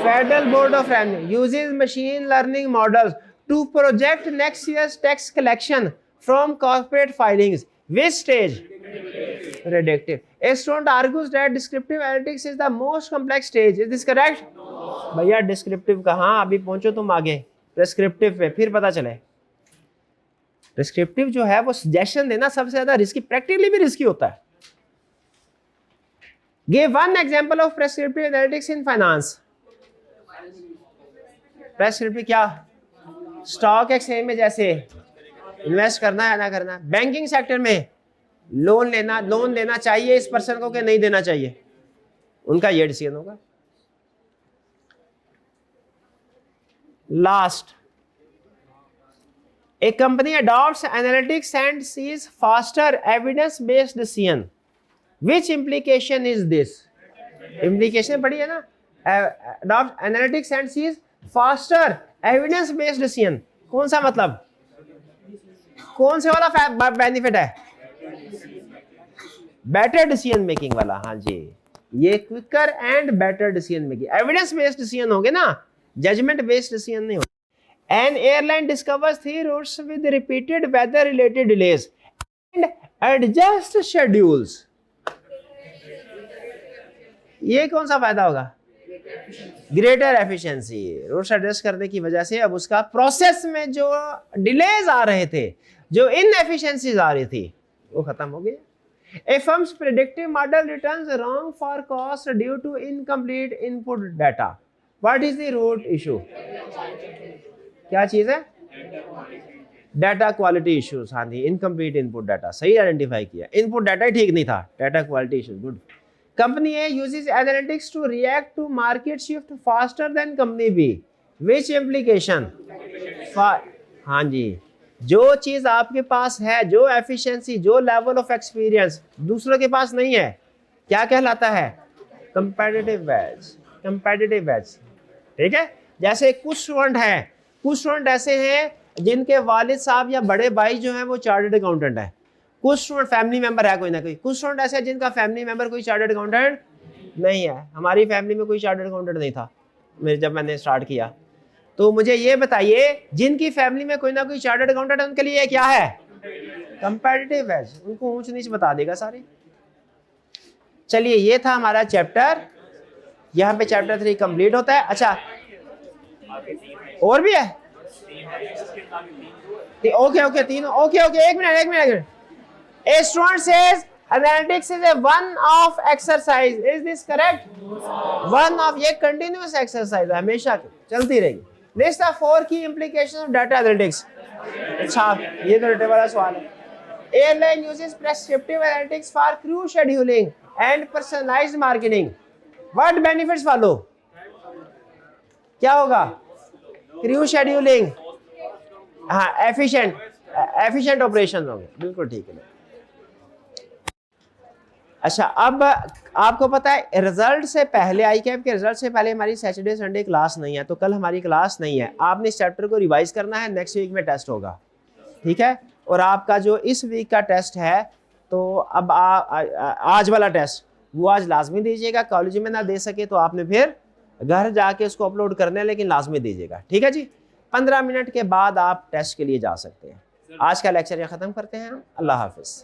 Federal Board of Revenue uses machine learning models to project next year's tax collection from corporate filings. Which stage? Predictive. A student argues that descriptive analytics is the most complex stage. Is this correct? भैया descriptive कहाँ? अभी पहुंचो तुम आगे। Prescriptive पे फिर पता चले। प्रेस्क्रिप्टिव जो है वो सजेशन देना सबसे ज्यादा रिस्की, प्रैक्टिकली भी रिस्की होता है। Give one example of prescriptive analytics in finance. Prescriptive क्या? स्टॉक एक्सचेंज में जैसे इन्वेस्ट करना है ना करना, बैंकिंग सेक्टर में लोन लेना चाहिए इस पर्सन को कि नहीं देना चाहिए, उनका ये डिसीजन होगा। Last, a company adopts analytics and sees faster evidence-based decision. Which implication is this? Implication पढ़ी है ना? Adopt analytics and sees faster evidence-based decision. कौन सा मतलब? कौन से वाला बेनिफिट है? बेटर डिसीजन मेकिंग वाला। हाँ जी, ये quicker and better decision making. Evidence based decision होगे ना, जजमेंट बेस्ड डिसीजन नहीं होगा। An airline discovers 3 routes with repeated weather related delays and adjust schedules. ये कौन सा फायदा होगा? Greater efficiency. रूट्स एडजस्ट करने की वजह से अब उसका प्रोसेस में जो डिलेज आ रहे थे, जो इनएफिशिएंसीज आ रही थी, वो खत्म हो गया। A firm's predictive model returns wrong forecast due to incomplete input data. What is the root issue? क्या चीज है? डाटा क्वालिटी इश्यूज, हाँ जी, इनकम्प्लीट इनपुट डाटा, सही आइडेंटिफाई किया, इनपुट डाटा ही ठीक नहीं था, data quality issues, good. Company A uses analytics to react to market shift faster than company B, which implication, हाँ जी, जो चीज आपके पास है, जो एफिशिएंसी, जो लेवल ऑफ एक्सपीरियंस दूसरों के पास नहीं है, क्या कहलाता है, कंपेटिटिव एज, कंपेटिटिव एज, ठीक है। जैसे कुछ स्टूडेंट हैं, कुछ स्टूडेंट ऐसे हैं जिनके वालिद साहब या बड़े भाई जो हैं वो चार्टर्ड अकाउंटेंट है, कुछ स्टूडेंट फैमिली मेंबर है कोई ना कोई, कुछ स्टूडेंट ऐसे हैं जिनका फैमिली मेंबर कोई चार्टर्ड अकाउंटेंट नहीं है। हमारी फैमिली में कोई चार्टर्ड अकाउंटेंट नहीं था जब मैंने स्टार्ट किया। तो मुझे ये बताइए, जिनकी फैमिली में कोई ना कोई चार्टर्ड अकाउंटेंट है उनके लिए क्या है, कंपेटिटिव एज, उनको ऊंच नीच बता देगा सारी। चलिए, ये था हमारा चैप्टर, यहाँ पे चैप्टर 3 कंप्लीट होता है। अच्छा, और भी है, ओके ओके, तीन, ओके ओके, एक minute. A student says analytics is a one-off exercise. Is this correct? One-off, ये continuous exercise है, हमेशा चलती रहेगी। List the 4 key implications of data analytics. अच्छा, ये तो रटे वाला सवाल है। Airline uses prescriptive analytics for crew scheduling and personalized marketing. What benefits follow? क्या होगा? Crew scheduling, हाँ, efficient operations होंगे, बिल्कुल ठीक है। अच्छा, अब आपको पता है रिजल्ट से पहले, आई कैप के रिजल्ट से पहले हमारी सैटरडे संडे क्लास नहीं है, तो कल हमारी क्लास नहीं है। आपने इस चैप्टर को रिवाइज करना है, नेक्स्ट वीक में टेस्ट होगा, ठीक है। और आपका जो इस वीक का टेस्ट है, तो अब आज वाला टेस्ट वो आज लाजमी दीजिएगा, कॉलेज में ना दे सके तो आपने फिर घर जाके उसको अपलोड करना है, लेकिन लाजमी दीजिएगा, ठीक है जी। 15 मिनट के बाद आप टेस्ट के लिए जा सकते हैं। आज का लेक्चर यहाँ ख़त्म करते हैं, अल्लाह हाफिज़।